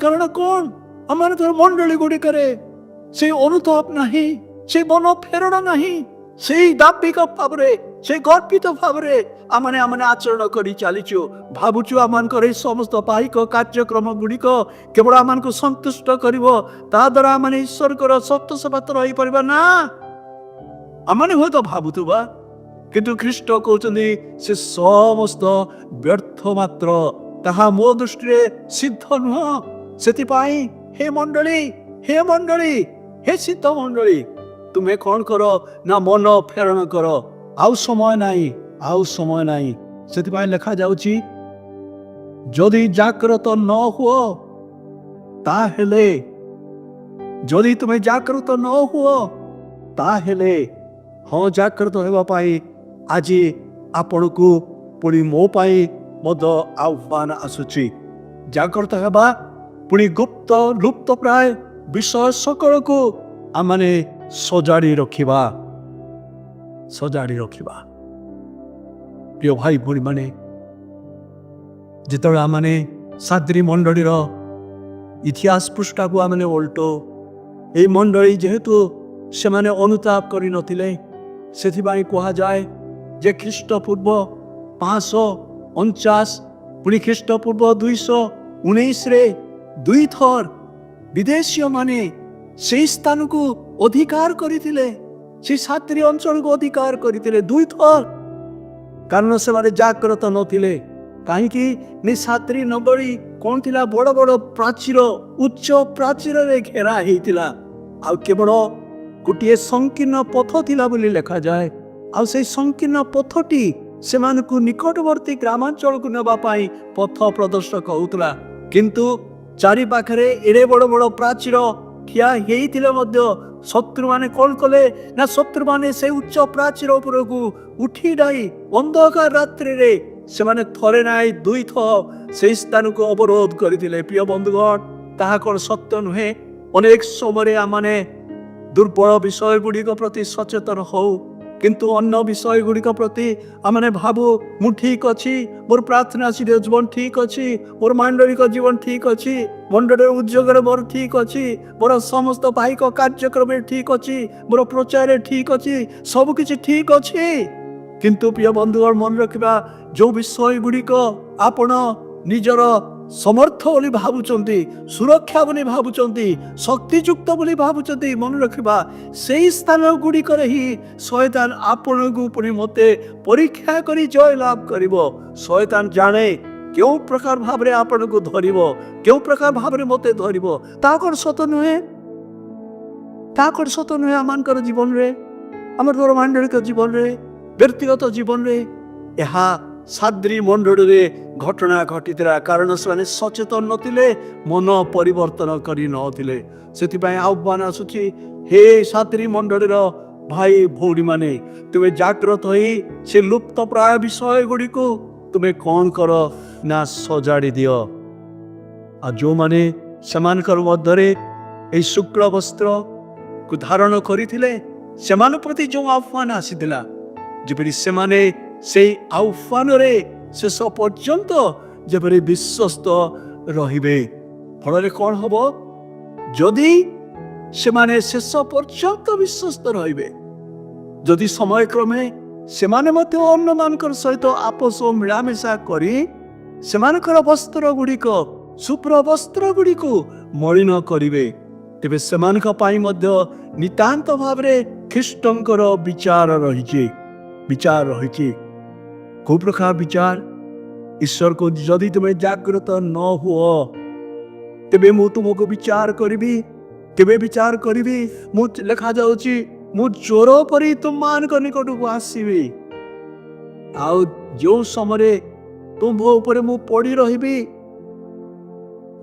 କାରଣ କ'ଣ? ଆମମାନଙ୍କର ମଣ୍ଡଳୀ ଗୁଡ଼ିକରେ ସେଇ ଅନୁତାପ ନାହିଁ, ସେଇ ମନ ଫେରଣ ନାହିଁ। ସେଇ ଦାମ୍ଭିକ ଭାବରେ, ସେଇ ଗର୍ବିତ ଭାବରେ ଆମେ ଆଚରଣ କରି ଚାଲିଛୁ। ଭାବୁଛୁ ଆମମାନଙ୍କର ଏଇ ସମସ୍ତ ବାହିକ କାର୍ଯ୍ୟକ୍ରମ ଗୁଡ଼ିକ କେବଳ ଆମମାନଙ୍କୁ ସନ୍ତୁଷ୍ଟ କରିବ, ତା ଦ୍ୱାରା ଆମେ ଈଶ୍ୱରଙ୍କର ସତ୍ୟ ସେବାତ ରହିପାରିବା ନା। ଆମେ ହୁଏତ ଭାବୁଥିବା, କିନ୍ତୁ ଖ୍ରୀଷ୍ଟ କହୁଛନ୍ତି ସେ ସମସ୍ତ ବ୍ୟର୍ଥ ମାତ୍ର, ତାହା ମୋ ଦୃଷ୍ଟିରେ ସିଦ୍ଧ ନୁହଁ। ସେଥିପାଇଁ ହେ ମଣ୍ଡଳୀ, ହେ ମଣ୍ଡଳୀ, ହେ ସିଦ୍ଧ ମଣ୍ଡଳୀ, ତୁମେ କ'ଣ କର ନା ମନ ଫେରଣ କର। ଆଉ ସମୟ ନାହିଁ, ଆଉ ସମୟ ନାହିଁ। ସେଥିପାଇଁ ଲେଖାଯାଉଛି ଯଦି ଜାଗ୍ରତ ନ ହୁଅ ତାହେଲେ, ଯଦି ତୁମେ ଜାଗ୍ରତ ନ ହୁଅ ତାହେଲେ, ହଁ ଜାଗ୍ରତ ହେବା ପାଇଁ ଆଜି ଆପଣଙ୍କୁ ପୁଣି ମୋ ପାଇଁ ମଧ୍ୟ ଆହ୍ୱାନ ଆସୁଛି। ଜାଗ୍ରତ ହେବା, ପୁଣି ଗୁପ୍ତ ଲୁପ୍ତ ପ୍ରାୟ ବିଷୟ ସକଳକୁ ଆମେ ସଜାଡ଼ି ରଖିବା, ସଜାଡ଼ି ରଖିବା। ପ୍ରିୟ ଭାଇ ଭଉଣୀ ମାନେ, ଯେତେବେଳେ ଆମେ ସାଦ୍ରୀ ମଣ୍ଡଳୀର ଇତିହାସ ପୃଷ୍ଠାକୁ ଆମେ ଓଲଟୁ, ଏହି ମଣ୍ଡଳୀ ଯେହେତୁ ସେମାନେ ଅନୁତାପ କରିନଥିଲେ, ସେଥିପାଇଁ କୁହାଯାଏ ଯେ ଖ୍ରୀଷ୍ଟପୂର୍ବ 549 ପୁଣି ଖ୍ରୀଷ୍ଟପୂର୍ବ 219ରେ 2 ଥର ବିଦେଶୀୟ ମାନେ ସେହି ସ୍ଥାନକୁ ଅଧିକାର କରିଥିଲେ, ସେ ସାଦ୍ରୀ ଅଞ୍ଚଳକୁ ଅଧିକାର କରିଥିଲେ 2 ଥର। କାରଣ ସେମାନେ ଜାଗ୍ରତ ନଥିଲେ। କାହିଁକି? ସାଦ୍ରୀ ନଗରୀ କ'ଣ ଥିଲା? ବଡ଼ ବଡ଼ ପ୍ରାଚୀର, ଉଚ୍ଚ ପ୍ରାଚୀରରେ ଘେରା ହେଇଥିଲା। ଆଉ କେବଳ ଗୋଟିଏ ସଂକୀର୍ଣ୍ଣ ପଥ ଥିଲା ବୋଲି ଲେଖାଯାଏ। ଆଉ ସେଇ ସଂକୀର୍ଣ୍ଣ ପଥଟି ସେମାନଙ୍କୁ ନିକଟବର୍ତ୍ତୀ ଗ୍ରାମାଞ୍ଚଳକୁ ନେବା ପାଇଁ ପଥ ପ୍ରଦର୍ଶକ ହେଉଥିଲା। କିନ୍ତୁ ଚାରି ପାଖରେ ଏଡ଼େ ବଡ଼ ବଡ଼ ପ୍ରାଚୀର ଠିଆ ହେଇଥିଲେ ମଧ୍ୟ ଶତ୍ରୁମାନେ କ'ଣ କଲେ ନା ଶତ୍ରୁମାନେ ସେ ଉଚ୍ଚ ପ୍ରାଚୀର ଉପରକୁ ଉଠି ଯାଇ ଅନ୍ଧକାର ରାତ୍ରିରେ ସେମାନେ ଥରେ ନାହିଁ 2 ଥର ସେହି ସ୍ଥାନକୁ ଅବରୋଧ କରିଥିଲେ। ପ୍ରିୟ ବନ୍ଧୁଗଣ, ତାହା କ'ଣ ସତ୍ୟ ନୁହେଁ? ଅନେକ ସମୟରେ ଆମେ ଦୁର୍ବଳ ବିଷୟ ଗୁଡ଼ିକ ପ୍ରତି ସଚେତନ ହଉ, କିନ୍ତୁ ଅନ୍ୟ ବିଷୟ ଗୁଡ଼ିକ ପ୍ରତି ଆମେ ଭାବୁ ମୁଁ ଠିକ୍ ଅଛି, ମୋର ପ୍ରାର୍ଥନା ଜୀବନ ଠିକ୍ ଅଛି, ମୋର ମାଣ୍ଡଳିକ ଜୀବନ ଠିକ୍ ଅଛି, ମଣ୍ଡଳୀର ଉଦ୍ୟୋଗରେ ମୋର ଠିକ୍ ଅଛି, ମୋର ସମସ୍ତ ବାହିକ କାର୍ଯ୍ୟକ୍ରମରେ ଠିକ୍ ଅଛି, ମୋର ପ୍ରଚାରରେ ଠିକ୍ ଅଛି, ସବୁକିଛି ଠିକ୍ ଅଛି। କିନ୍ତୁ ପ୍ରିୟ ବନ୍ଧୁଗଣ, ମନେ ରଖିବା, ଯେଉଁ ବିଷୟ ଗୁଡ଼ିକ ଆପଣ ନିଜର ସମର୍ଥ ବୋଲି ଭାବୁଛନ୍ତି, ସୁରକ୍ଷା ବୋଲି ଭାବୁଛନ୍ତି, ଶକ୍ତିଯୁକ୍ତ ବୋଲି ଭାବୁଛନ୍ତି, ମନେ ରଖିବା ସେହି ସ୍ଥାନ ଗୁଡ଼ିକରେ ହିଁ ଶୟତାନ ଆପଣଙ୍କୁ ପୁଣି ମୋତେ ପରୀକ୍ଷା କରି ଜୟ ଲାଭ କରିବ। ଶୟତାନ ଜାଣେ କେଉଁ ପ୍ରକାର ଭାବରେ ଆପଣଙ୍କୁ ଧରିବ, କେଉଁ ପ୍ରକାର ଭାବରେ ମୋତେ ଧରିବ। ତାହା କ'ଣ ସତ ନୁହେଁ? ତାହା କ'ଣ ସତ ନୁହେଁ? ଆମମାନଙ୍କର ଜୀବନରେ, ଆମର ମାଣ୍ଡଳିକ ଜୀବନରେ, ବ୍ୟକ୍ତିଗତ ଜୀବନରେ ଏହା ସାଦ୍ରୀ ମଣ୍ଡଳରେ ଘଟଣା ଘଟିଥିଲା, କାରଣ ସେମାନେ ସଚେତନ ନଥିଲେ, ମନ ପରିବର୍ତ୍ତନ କରି ନଥିଲେ। ସେଥିପାଇଁ ଆହ୍ୱାନ ଆସୁଛି, ହେ ସାଦ୍ରୀ ମଣ୍ଡଳୀର ଭାଇ ଭଉଣୀ ମାନେ, ତୁମେ ଜାଗ୍ରତ ହୋଇ ସେ ଲୁପ୍ତ ପ୍ରାୟ ବିଷୟ ଗୁଡ଼ିକୁ ତୁମେ କ'ଣ କର ନା ସଜାଡ଼ି ଦିଅ। ଆଉ ଯେଉଁମାନେ ସେମାନଙ୍କର ମଧ୍ୟରେ ଏହି ଶୁକ୍ଳ ବସ୍ତ୍ରକୁ ଧାରଣ କରିଥିଲେ, ସେମାନଙ୍କ ପ୍ରତି ଯେଉଁ ଆହ୍ୱାନ ଆସିଥିଲା, ଯେପରି ସେମାନେ ସେଇ ଆହ୍ୱାନରେ ଶେଷ ପର୍ଯ୍ୟନ୍ତ ଯେପରି ବିଶ୍ୱସ୍ତ ରହିବେ। ଫଳରେ କ'ଣ ହବ? ଯଦି ସେମାନେ ଶେଷ ପର୍ଯ୍ୟନ୍ତ ବିଶ୍ୱସ୍ତ ରହିବେ, ଯଦି ସମୟ କ୍ରମେ ସେମାନେ ମଧ୍ୟ ଅନ୍ୟମାନଙ୍କର ସହିତ ଆପୋଷ ମିଳାମିଶା କରି ସେମାନଙ୍କର ବସ୍ତ୍ର ଗୁଡ଼ିକ, ଶୁଭ୍ର ବସ୍ତ୍ର ଗୁଡ଼ିକୁ ମଳିନ କରିବେ, ତେବେ ସେମାନଙ୍କ ପାଇଁ ମଧ୍ୟ ନିତାନ୍ତ ଭାବରେ ଖ୍ରୀଷ୍ଟଙ୍କର ବିଚାର ରହିଛି। କୋଉ ପ୍ରକାର ବିଚାର? ଈଶ୍ୱରକୁ ଯଦି ତୁମେ ଜାଗ୍ରତ ନ ହୁଅ, ତେବେ ମୁଁ ତୁମକୁ ବିଚାର କରିବି। କେବେ ବିଚାର କରିବି? ମୁଁ ଲେଖାଯାଉଛି, ମୁଁ ଚୋର ପରି ତୁମମାନଙ୍କ ନିକଟକୁ ଆସିବି। ଆଉ ଯେଉଁ ସମୟରେ ତୁମ୍ଭ ଉପରେ ମୁଁ ପଡ଼ି ରହିବି,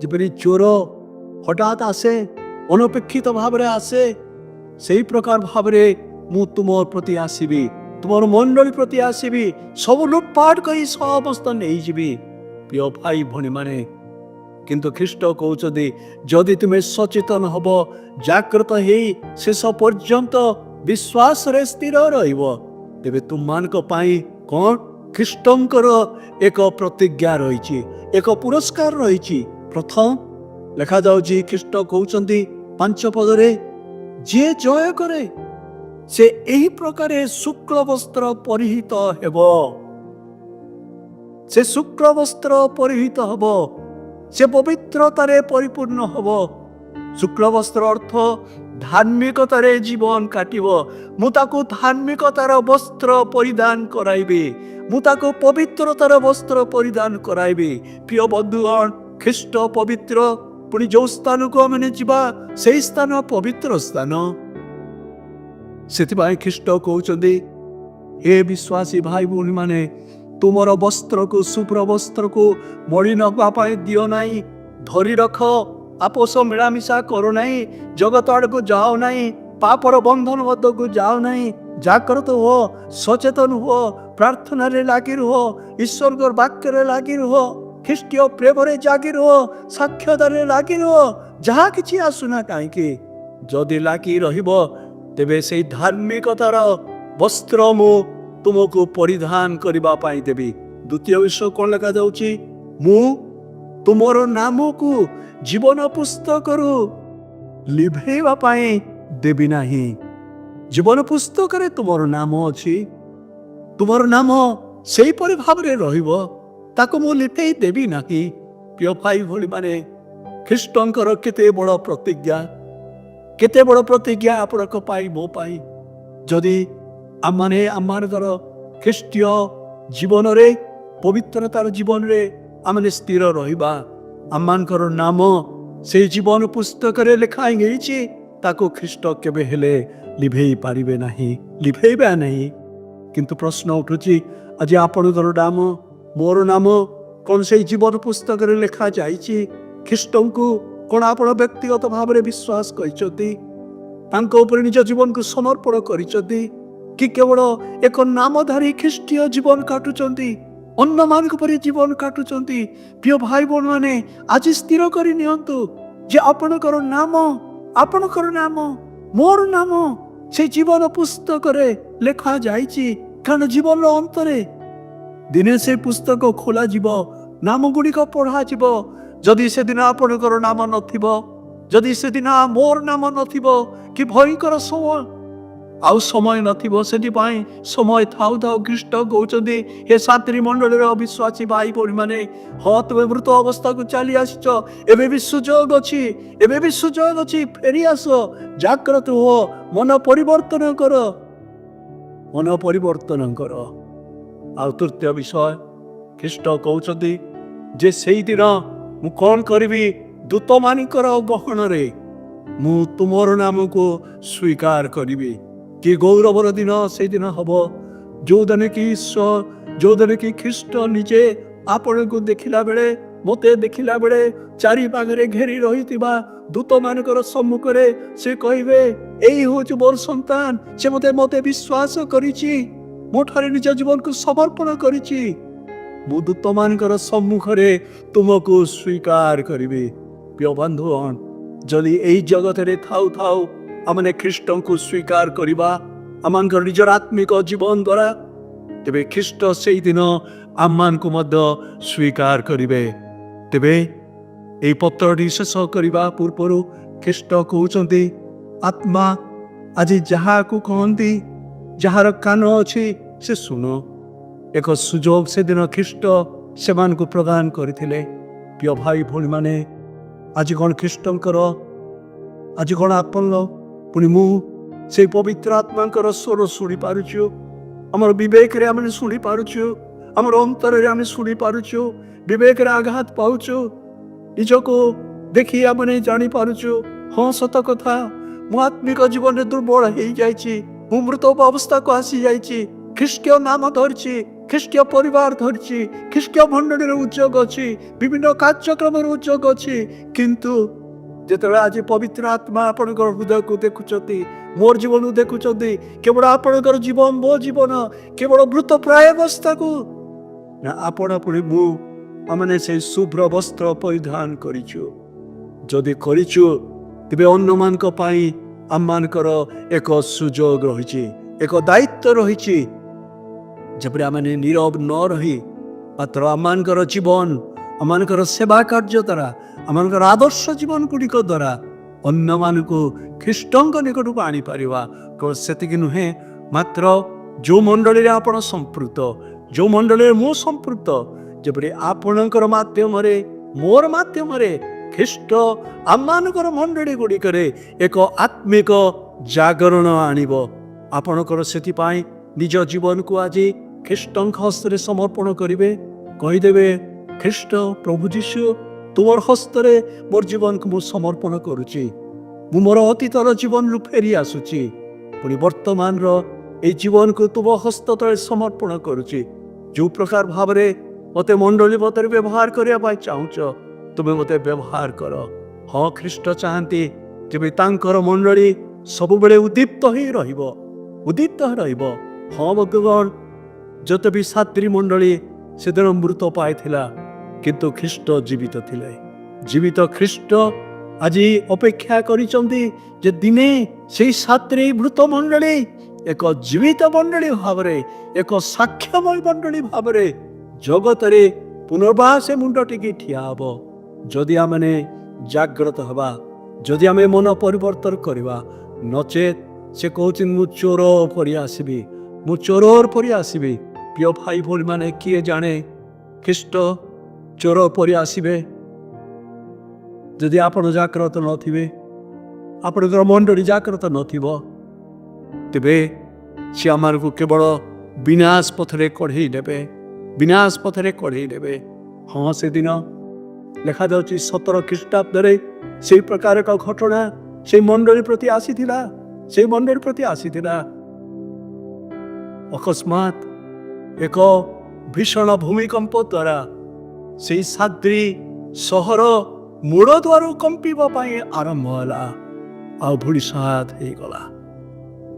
ଯେପରି ଚୋର ହଠାତ୍ ଆସେ, ଅନପେକ୍ଷିତ ଭାବରେ ଆସେ, ସେହି ପ୍ରକାର ଭାବରେ ମୁଁ ତୁମ ପ୍ରତି ଆସିବି, ତୁମର ମଣ୍ଡଳୀ ପ୍ରତି ଆସିବି, ସବୁ ଲୁଟପାଟ କରି ସମସ୍ତ ନେଇଯିବି। ପ୍ରିୟ ଭାଇ ଭଉଣୀମାନେ, କିନ୍ତୁ ଖ୍ରୀଷ୍ଟ କହୁଛନ୍ତି, ଯଦି ତୁମେ ସଚେତନ ହବ, ଜାଗ୍ରତ ହେଇ ଶେଷ ପର୍ଯ୍ୟନ୍ତ ବିଶ୍ୱାସରେ ସ୍ଥିର ରହିବ, ତେବେ ତୁମମାନଙ୍କ ପାଇଁ କ'ଣ? ଖ୍ରୀଷ୍ଟଙ୍କର ଏକ ପ୍ରତିଜ୍ଞା ରହିଛି, ଏକ ପୁରସ୍କାର ରହିଛି। ପ୍ରଥମ ଲେଖାଯାଉଛି, ଖ୍ରୀଷ୍ଟ କହୁଛନ୍ତି 5 ପଦରେ, ଯିଏ ଜୟ କରେ ସେ ଏହି ପ୍ରକାରେ ଶୁକ୍ଳ ବସ୍ତ୍ର ପରିହିତ ହେବ। ସେ ଶୁକ୍ଳ ବସ୍ତ୍ର ପରିହିତ ହେବ, ସେ ପବିତ୍ରତାରେ ପରିପୂର୍ଣ୍ଣ ହେବ। ଶୁକ୍ଳ ବସ୍ତ୍ର ଅର୍ଥ ଧାର୍ମିକତାରେ ଜୀବନ କାଟିବ। ମୁଁ ତାକୁ ଧାର୍ମିକତାର ବସ୍ତ୍ର ପରିଧାନ କରାଇବି, ମୁଁ ତାକୁ ପବିତ୍ରତାର ବସ୍ତ୍ର ପରିଧାନ କରାଇବି। ପ୍ରିୟ ବନ୍ଧୁଗଣ, ଖ୍ରୀଷ୍ଟ ପବିତ୍ର, ପୁଣି ଯେଉଁ ସ୍ଥାନକୁ ଆମେ ଯିବା ସେହି ସ୍ଥାନ ପବିତ୍ର ସ୍ଥାନ। ସେଥିପାଇଁ ଖ୍ରୀଷ୍ଟ କହୁଛନ୍ତି, ହେ ବିଶ୍ୱାସୀ ଭାଇ ଭଉଣୀ ମାନେ, ତୁମର ବସ୍ତ୍ରକୁ, ଶୁଭ୍ର ବସ୍ତ୍ରକୁ ମଳିନ ହେବା ପାଇଁ ଦିଅ ନାହିଁ। ଧରି ରଖ, ଆପୋଷ ମିଳାମିଶା କର ନାହିଁ, ଜଗତ ଆଡ଼କୁ ଯାଅ ନାହିଁ, ପାପର ବନ୍ଧନ ମଧ୍ୟକୁ ଯାଅ ନାହିଁ। ଜାଗ୍ରତ ହୁଅ, ସଚେତନ ହୁଅ, ପ୍ରାର୍ଥନାରେ ଲାଗି ରୁହ, ଈଶ୍ୱରଙ୍କର ବାକ୍ୟରେ ଲାଗି ରୁହ, ଖ୍ରୀଷ୍ଟୀୟ ପ୍ରେମରେ ଜାଗି ରୁହ, ସାକ୍ଷାତରେ ଲାଗି ରୁହ। ଯାହା କିଛି ଆସୁନା କାହିଁକି, ଯଦି ଲାଗି ରହିବ, ତେବେ ସେଇ ଧାର୍ମିକତାର ବସ୍ତ୍ର ମୁଁ ତୁମକୁ ପରିଧାନ କରିବା ପାଇଁ ଦେବି। ଦ୍ୱିତୀୟ ବିଷୟ କ'ଣ ଲେଖାଯାଉଛି? ମୁଁ ତୁମର ନାମକୁ ଜୀବନ ପୁସ୍ତକରୁ ଲିଭେଇବା ପାଇଁ ଦେବି ନାହିଁ। ଜୀବନ ପୁସ୍ତକରେ ତୁମର ନାମ ଅଛି, ତୁମର ନାମ ସେହିପରି ଭାବରେ ରହିବ, ତାକୁ ମୁଁ ଲିଭେଇ ଦେବି ନାହିଁ। ପ୍ରିୟ ଭାଇ ଭଳି ମାନେ, ଖ୍ରୀଷ୍ଟଙ୍କର କେତେ ବଡ଼ ପ୍ରତିଜ୍ଞା, କେତେ ବଡ଼ ପ୍ରତିଜ୍ଞା ଆପଣଙ୍କ ପାଇଁ, ମୋ ପାଇଁ। ଯଦି ଆମମାନେ ଆମମାନଙ୍କର ଖ୍ରୀଷ୍ଟୀୟ ଜୀବନରେ, ପବିତ୍ରତାର ଜୀବନରେ ଆମେ ସ୍ଥିର ରହିବା, ଆମମାନଙ୍କର ନାମ ସେଇ ଜୀବନ ପୁସ୍ତକରେ ଲେଖା ହେଇଛି, ତାକୁ ଖ୍ରୀଷ୍ଟ କେବେ ହେଲେ ଲିଭେଇ ପାରିବେ ନାହିଁ, ଲିଭେଇବା ନାହିଁ। କିନ୍ତୁ ପ୍ରଶ୍ନ ଉଠୁଛି, ଆଜି ଆପଣଙ୍କର ନାମ, ମୋର ନାମ କ'ଣ ସେଇ ଜୀବନ ପୁସ୍ତକରେ ଲେଖା ଯାଇଛି? ଖ୍ରୀଷ୍ଟଙ୍କୁ କ'ଣ ଆପଣ ବ୍ୟକ୍ତିଗତ ଭାବରେ ବିଶ୍ୱାସ କରିଛନ୍ତି? ତାଙ୍କ ଉପରେ ନିଜ ଜୀବନକୁ ସମର୍ପଣ କରିଛନ୍ତି? କି କେବଳ ଏକ ନାମଧାରୀ ଖ୍ରୀଷ୍ଟୀୟ ଜୀବନ କାଟୁଛନ୍ତି, ଅନ୍ୟମାନଙ୍କ ପରି ଜୀବନ କାଟୁଛନ୍ତି? ପ୍ରିୟ ଭାଇ ଭଉଣୀ ମାନେ, ଆଜି ସ୍ଥିର କରି ନିଅନ୍ତୁ ଯେ ଆପଣଙ୍କର ନାମ, ମୋର ନାମ ସେ ଜୀବନ ପୁସ୍ତକରେ ଲେଖା ଯାଇଛି। କାରଣ ଜୀବନର ଅନ୍ତରେ ଦିନେ ସେ ପୁସ୍ତକ ଖୋଲାଯିବ, ନାମ ଗୁଡ଼ିକ ପଢ଼ାଯିବ। ଯଦି ସେଦିନ ଆପଣଙ୍କର ନାମ ନଥିବ, ଯଦି ସେଦିନ ମୋର ନାମ ନଥିବ, କି ଭୟଙ୍କର ସମୟ ନଥିବ, ସେଥିପାଇଁ ସମୟ ଥାଉ ଥାଉ ଖ୍ରୀଷ୍ଟ କହୁଛନ୍ତି, ହେ ସାତ୍ରୀ ମଣ୍ଡଳୀର ଅବିଶ୍ୱାସୀ ଭାଇ ଭଉଣୀ ମାନେ, ହଁ ତୁମେ ମୃତ ଅବସ୍ଥାକୁ ଚାଲି ଆସିଛ, ଏବେ ବି ସୁଯୋଗ ଅଛି, ଫେରି ଆସ, ଜାଗ୍ରତ ହୁଅ, ମନ ପରିବର୍ତ୍ତନ କର। ଆଉ ତୃତୀୟ ବିଷୟ, ଖ୍ରୀଷ୍ଟ କହୁଛନ୍ତି ଯେ ସେଇଦିନ ମୁଁ କ'ଣ କରିବି? ଦୂତମାନଙ୍କର ଗହଣରେ ମୁଁ ତୁମର ନାମକୁ ସ୍ୱୀକାର କରିବି। କି ଗୌରବର ଦିନ ସେଇଦିନ ହବ, ଯେଉଁଦିନ କି ଈଶ୍ୱର ଯୋଉଥିରେ କି ଖ୍ରୀଷ୍ଟ ନିଜେ ଆପଣଙ୍କୁ ଦେଖିଲା ବେଳେ, ମୋତେ ଦେଖିଲା ବେଳେ ଚାରି ପାଖରେ ଘେରି ରହିଥିବା ଦୂତମାନଙ୍କର ସମ୍ମୁଖରେ ସେ କହିବେ, ଏଇ ହଉଛି ମୋର ସନ୍ତାନ, ସେ ମୋତେ ବିଶ୍ୱାସ କରିଛି, ମୋ ଠାରେ ନିଜ ଜୀବନକୁ ସମର୍ପଣ କରିଛି। ମୁଁ ଦୂତମାନଙ୍କର ସମ୍ମୁଖରେ ତୁମକୁ ସ୍ୱୀକାର କରିବି। ପ୍ରିୟ ବନ୍ଧୁଗଣ, ଯଦି ଏହି ଜଗତରେ ଥାଉ ଥାଉ ଆମେ ଖ୍ରୀଷ୍ଟଙ୍କୁ ସ୍ୱୀକାର କରିବା ଆମମାନଙ୍କର ନିଜର ଆତ୍ମିକ ଜୀବନ ଦ୍ୱାରା, ତେବେ ଖ୍ରୀଷ୍ଟ ସେଇଦିନ ଆମମାନଙ୍କୁ ମଧ୍ୟ ସ୍ୱୀକାର କରିବେ। ତେବେ ଏହି ପତ୍ରଟି ଶେଷ କରିବା ପୂର୍ବରୁ ଖ୍ରୀଷ୍ଟ କହୁଛନ୍ତି, ଆତ୍ମା ଆଜି ଯାହାକୁ କହନ୍ତି, ଯାହାର କାନ ଅଛି ସେ ଶୁଣ। ଏକ ସୁଯୋଗ ସେଦିନ ଖ୍ରୀଷ୍ଟ ସେମାନଙ୍କୁ ପ୍ରଦାନ କରିଥିଲେ। ପ୍ରିୟ ଭାଇ ଭଉଣୀମାନେ, ଆଜି କ'ଣ ଖ୍ରୀଷ୍ଟଙ୍କର, ଆଜି କ'ଣ ଆପଣ ପୁଣି ମୁଁ ସେଇ ପବିତ୍ର ଆତ୍ମାଙ୍କର ସ୍ୱର ଶୁଣିପାରୁଛୁ? ଆମର ବିବେକରେ ଆମେ ଶୁଣିପାରୁଛୁ, ଆମର ଅନ୍ତରରେ ଆମେ ଶୁଣିପାରୁଛୁ, ବିବେକରେ ଆଘାତ ପାଉଛୁ, ନିଜକୁ ଦେଖି ଆମେ ଜାଣିପାରୁଛୁ, ହଁ ସତ କଥା, ମୋ ଆତ୍ମିକ ଜୀବନରେ ଦୁର୍ବଳ ହେଇଯାଇଛି, ମୁଁ ମୃତ ଅବସ୍ଥାକୁ ଆସିଯାଇଛି, ଖ୍ରୀଷ୍ଟୀୟ ନାମ ଧରିଛି, ଖ୍ରୀଷ୍ଟୀୟ ପରିବାର ଧରିଛି, ଖ୍ରୀଷ୍ଟୀୟ ମଣ୍ଡଳୀର ଉଦ୍ಯೋଗ ଅଛି, ବିଭିନ୍ନ କାର୍ଯ୍ୟକ୍ରମର ଉଦ୍ಯೋଗ ଅଛି, କିନ୍ତୁ ଯେତେବେଳେ ଆଜି ପବିତ୍ର ଆତ୍ମା ଆପଣଙ୍କର ହୃଦୟକୁ ଦେଖୁଛନ୍ତି, ମୋର ଜୀବନକୁ ଦେଖୁଛନ୍ତି, କେବଳ ଆପଣଙ୍କର ଜୀବନ, ମୋ ଜୀବନ କେବଳ ମୃତ ପ୍ରାୟ ଅବସ୍ଥାକୁ ନା ଆପଣ ପୁଣି ମୁଁ ଆମେ ସେଇ ଶୁଭ୍ର ବସ୍ତ୍ର ପରିଧାନ କରିଛୁ। ଯଦି କରିଛୁ, ତେବେ ଅନ୍ୟମାନଙ୍କ ପାଇଁ ଆମମାନଙ୍କର ଏକ ସୁଯୋଗ ରହିଛି, ଏକ ଦାୟିତ୍ୱ ରହିଛି, ଯେପରି ଆମେ ନୀରବ ନ ରହି ମାତ୍ର ଆମମାନଙ୍କର ଜୀବନ, ଆମମାନଙ୍କର ସେବା କାର୍ଯ୍ୟ ଦ୍ୱାରା, ଆମମାନଙ୍କର ଆଦର୍ଶ ଜୀବନ ଗୁଡ଼ିକ ଦ୍ୱାରା ଅନ୍ୟମାନଙ୍କୁ ଖ୍ରୀଷ୍ଟଙ୍କ ନିକଟକୁ ଆଣିପାରିବା। କେବଳ ସେତିକି ନୁହେଁ, ମାତ୍ର ଯେଉଁ ମଣ୍ଡଳୀରେ ଆପଣ ସମ୍ପୃକ୍ତ, ଯେଉଁ ମଣ୍ଡଳୀରେ ମୁଁ ସମ୍ପୃକ୍ତ, ଯେପରି ଆପଣଙ୍କର ମାଧ୍ୟମରେ, ମୋର ମାଧ୍ୟମରେ ଖ୍ରୀଷ୍ଟ ଆମମାନଙ୍କର ମଣ୍ଡଳୀ ଗୁଡ଼ିକରେ ଏକ ଆତ୍ମିକ ଜାଗରଣ ଆଣିବ। ଆପଣଙ୍କର ସେଥିପାଇଁ ନିଜ ଜୀବନକୁ ଆଜି ଖ୍ରୀଷ୍ଟଙ୍କ ହସ୍ତରେ ସମର୍ପଣ କରିବେ। କହିଦେବେ, ଖ୍ରୀଷ୍ଟ ପ୍ରଭୁ ଯୀଶୁ, ତୁମର ହସ୍ତରେ ମୋର ଜୀବନକୁ ମୁଁ ସମର୍ପଣ କରୁଛି। ମୁଁ ମୋର ଅତୀତର ଜୀବନରୁ ଫେରି ଆସୁଛି, ପୁଣି ବର୍ତ୍ତମାନର এই ଜୀବନକୁ ତୁମ ହସ୍ତ ତଳେ ସମର୍ପଣ କରୁଛି। ଯେଉଁ ପ୍ରକାର ଭାବରେ ମୋତେ ମଣ୍ଡଳୀ ମଧ୍ୟରେ ବ୍ୟବହାର କରିବା ପାଇଁ ଚାହୁଁଛ, ତୁମେ ମୋତେ ବ୍ୟବହାର କର। ହଁ, ଖ୍ରୀଷ୍ଟ ଚାହାନ୍ତି ଯେବେ ତାଙ୍କର ମଣ୍ଡଳୀ ସବୁବେଳେ ଉଦ୍ଦୀପ୍ତ ହେଇ ରହିବ, ଉଦ୍ଦୀପ୍ତ ରହିବ। ହଁ ବନ୍ଧୁଗଣ, ଯେତେ ବି ସାତ୍ରୀ ମଣ୍ଡଳୀ ସେଦିନ ମୃତ ପାଇଥିଲା, କିନ୍ତୁ ଖ୍ରୀଷ୍ଟ ଜୀବିତ ଥିଲେ। ଜୀବିତ ଖ୍ରୀଷ୍ଟ ଆଜି ଅପେକ୍ଷା କରିଛନ୍ତି ଯେ ଦିନେ ସେଇ ସାତ୍ରୀ ମୃତ ମଣ୍ଡଳୀ ଏକ ଜୀବିତ ମଣ୍ଡଳୀ ଭାବରେ, ଏକ ସାକ୍ଷ୍ୟମୟ ମଣ୍ଡଳୀ ଭାବରେ ଜଗତରେ ପୁନର୍ବାର ସେ ମୁଣ୍ଡ ଟେକି ଠିଆ ହେବ। ଯଦି ଆମେ ଜାଗ୍ରତ ହେବା, ଯଦି ଆମେ ମନ ପରିବର୍ତ୍ତନ କରିବା, ନଚେତ୍ ସେ କହୁଛନ୍ତି ମୁଁ ଚୋର ପରି ଆସିବି, ମୁଁ ଚୋର ପରି ଆସିବି। ପ୍ରିୟ ଭାଇ ଭଉଣୀମାନେ, କିଏ ଜାଣେ ଖ୍ରୀଷ୍ଟ ଚୋର ପରି ଆସିବେ? ଯଦି ଆପଣ ଜାଗ୍ରତ ନଥିବେ, ଆପଣଙ୍କର ମଣ୍ଡଳୀ ଜାଗ୍ରତ ନଥିବ, ତେବେ ସେ ଆମମାନଙ୍କୁ କେବଳ ବିନାଶ ପଥରେ କଢ଼େଇ ନେବେ, ବିନାଶ ପଥରେ କଢ଼େଇ ନେବେ। ହଁ, ସେଦିନ ଲେଖାଯାଉଛି 17 ଖ୍ରୀଷ୍ଟାବ୍ଦରେ ସେଇ ପ୍ରକାର ଏକ ଘଟଣା ସେଇ ମଣ୍ଡଳୀ ପ୍ରତି ଆସିଥିଲା, ସେଇ ମଣ୍ଡଳୀ ପ୍ରତି ଆସିଥିଲା। ଅକସ୍ମାତ୍ ଏକ ଭୀଷଣ ଭୂମିକମ୍ପ ଦ୍ୱାରା ସେଇ ସାଦ୍ରୀ ସହର ମୂଳଦୁଆରୁ କମ୍ପିବା ପାଇଁ ଆରମ୍ଭ ହେଲା, ଆଉ ଭୂଳିସାତ ହେଇଗଲା।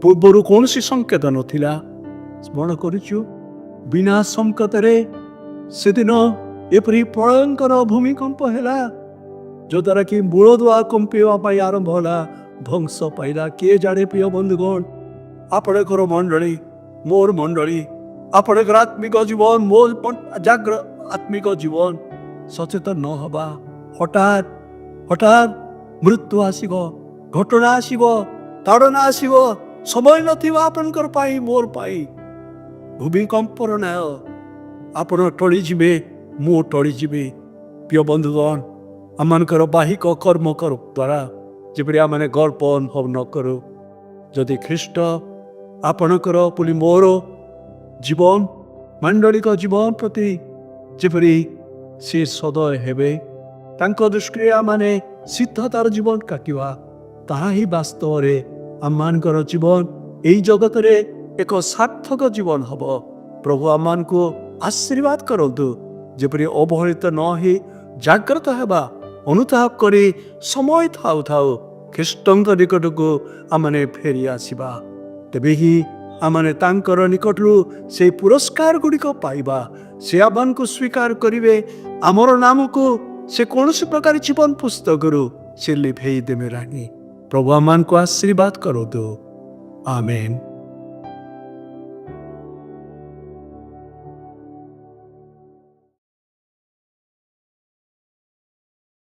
ପୂର୍ବରୁ କୌଣସି ସଂକେତ ନଥିଲା। ସ୍ମରଣ କରୁଛୁ, ବିନା ସଂକେତରେ ସେଦିନ ଏପରି ଭୟଙ୍କର ଭୂମିକମ୍ପ ହେଲା, ଯଦ୍ୱାରା କି ମୂଳଦୁଆ କମ୍ପିବା ପାଇଁ ଆରମ୍ଭ ହେଲା, ଧ୍ୱଂସ ପାଇଲା। କିଏ ଜାଣେ ପ୍ରିୟ ବନ୍ଧୁଗଣ, ଆପଣଙ୍କର ମଣ୍ଡଳୀ, ମୋର ମଣ୍ଡଳୀ, ଆପଣଙ୍କର ଆତ୍ମିକ ଜୀବନ, ମୋର ଆତ୍ମିକ ଜୀବନ ସଚେତନ ନ ହେବା, ହଠାତ୍ ହଠାତ୍ ମୃତ୍ୟୁ ଆସିବ, ଘଟଣା ଆସିବ, ତାଡ଼ନା ଆସିବ, ସମୟ ନଥିବ ଆପଣଙ୍କର ପାଇଁ, ମୋର ପାଇଁ। ଭୂମିକମ୍ପର ନ୍ୟାୟ ଆପଣ ଟଳିଯିବେ, ମୁଁ ଟଳିଯିବି। ପ୍ରିୟ ବନ୍ଧୁଗଣ, ଆମମାନଙ୍କର ବାହିକ କର୍ମ ଦ୍ୱାରା ଯେପରି ଆମେ ଗର୍ବ ଅନୁଭବ ନ କରୁ। ଯଦି ଖ୍ରୀଷ୍ଟ ଆପଣଙ୍କର ପୁଣି ମୋର ଜୀବନ, ମାଣ୍ଡଳିକ ଜୀବନ ପ୍ରତି ଯେପରି ସେ ସଦୟ ହେବେ, ତାଙ୍କ ଦୃଷ୍ଟିରେ ଆମେ ସିଦ୍ଧତାର ଜୀବନ କାଟିବା, ତାହା ହିଁ ବାସ୍ତବରେ ଆମମାନଙ୍କର ଜୀବନ ଏଇ ଜଗତରେ ଏକ ସାର୍ଥକ ଜୀବନ ହେବ। ପ୍ରଭୁ ଆମମାନଙ୍କୁ ଆଶୀର୍ବାଦ କରନ୍ତୁ, ଯେପରି ଅବହେଳିତ ନ ହୋଇ ଜାଗ୍ରତ ହେବା ଅନୁତାପ କରି ସମୟ ଥାଉ ଥାଉ ଖ୍ରୀଷ୍ଟଙ୍କ ନିକଟକୁ ଆମମାନେ ଫେରି ଆସିବା। ତେବେ ହିଁ ଆମମାନେ ତାଙ୍କର ନିକଟରୁ ସେଇ ପୁରସ୍କାର ଗୁଡ଼ିକ ପାଇବା। ସେ ଆମମାନଙ୍କୁ ସ୍ୱୀକାର କରିବେ, ଆମର ନାମକୁ ସେ କୌଣସି ପ୍ରକାର ଜୀବନ ପୁସ୍ତକରୁ ସେ ଲିଭେଇ ଦେବେ ନାହିଁ। ପ୍ରଭୁ ଆମମାନଙ୍କୁ ଆଶୀର୍ବାଦ କରନ୍ତୁ। ଆମେନ୍।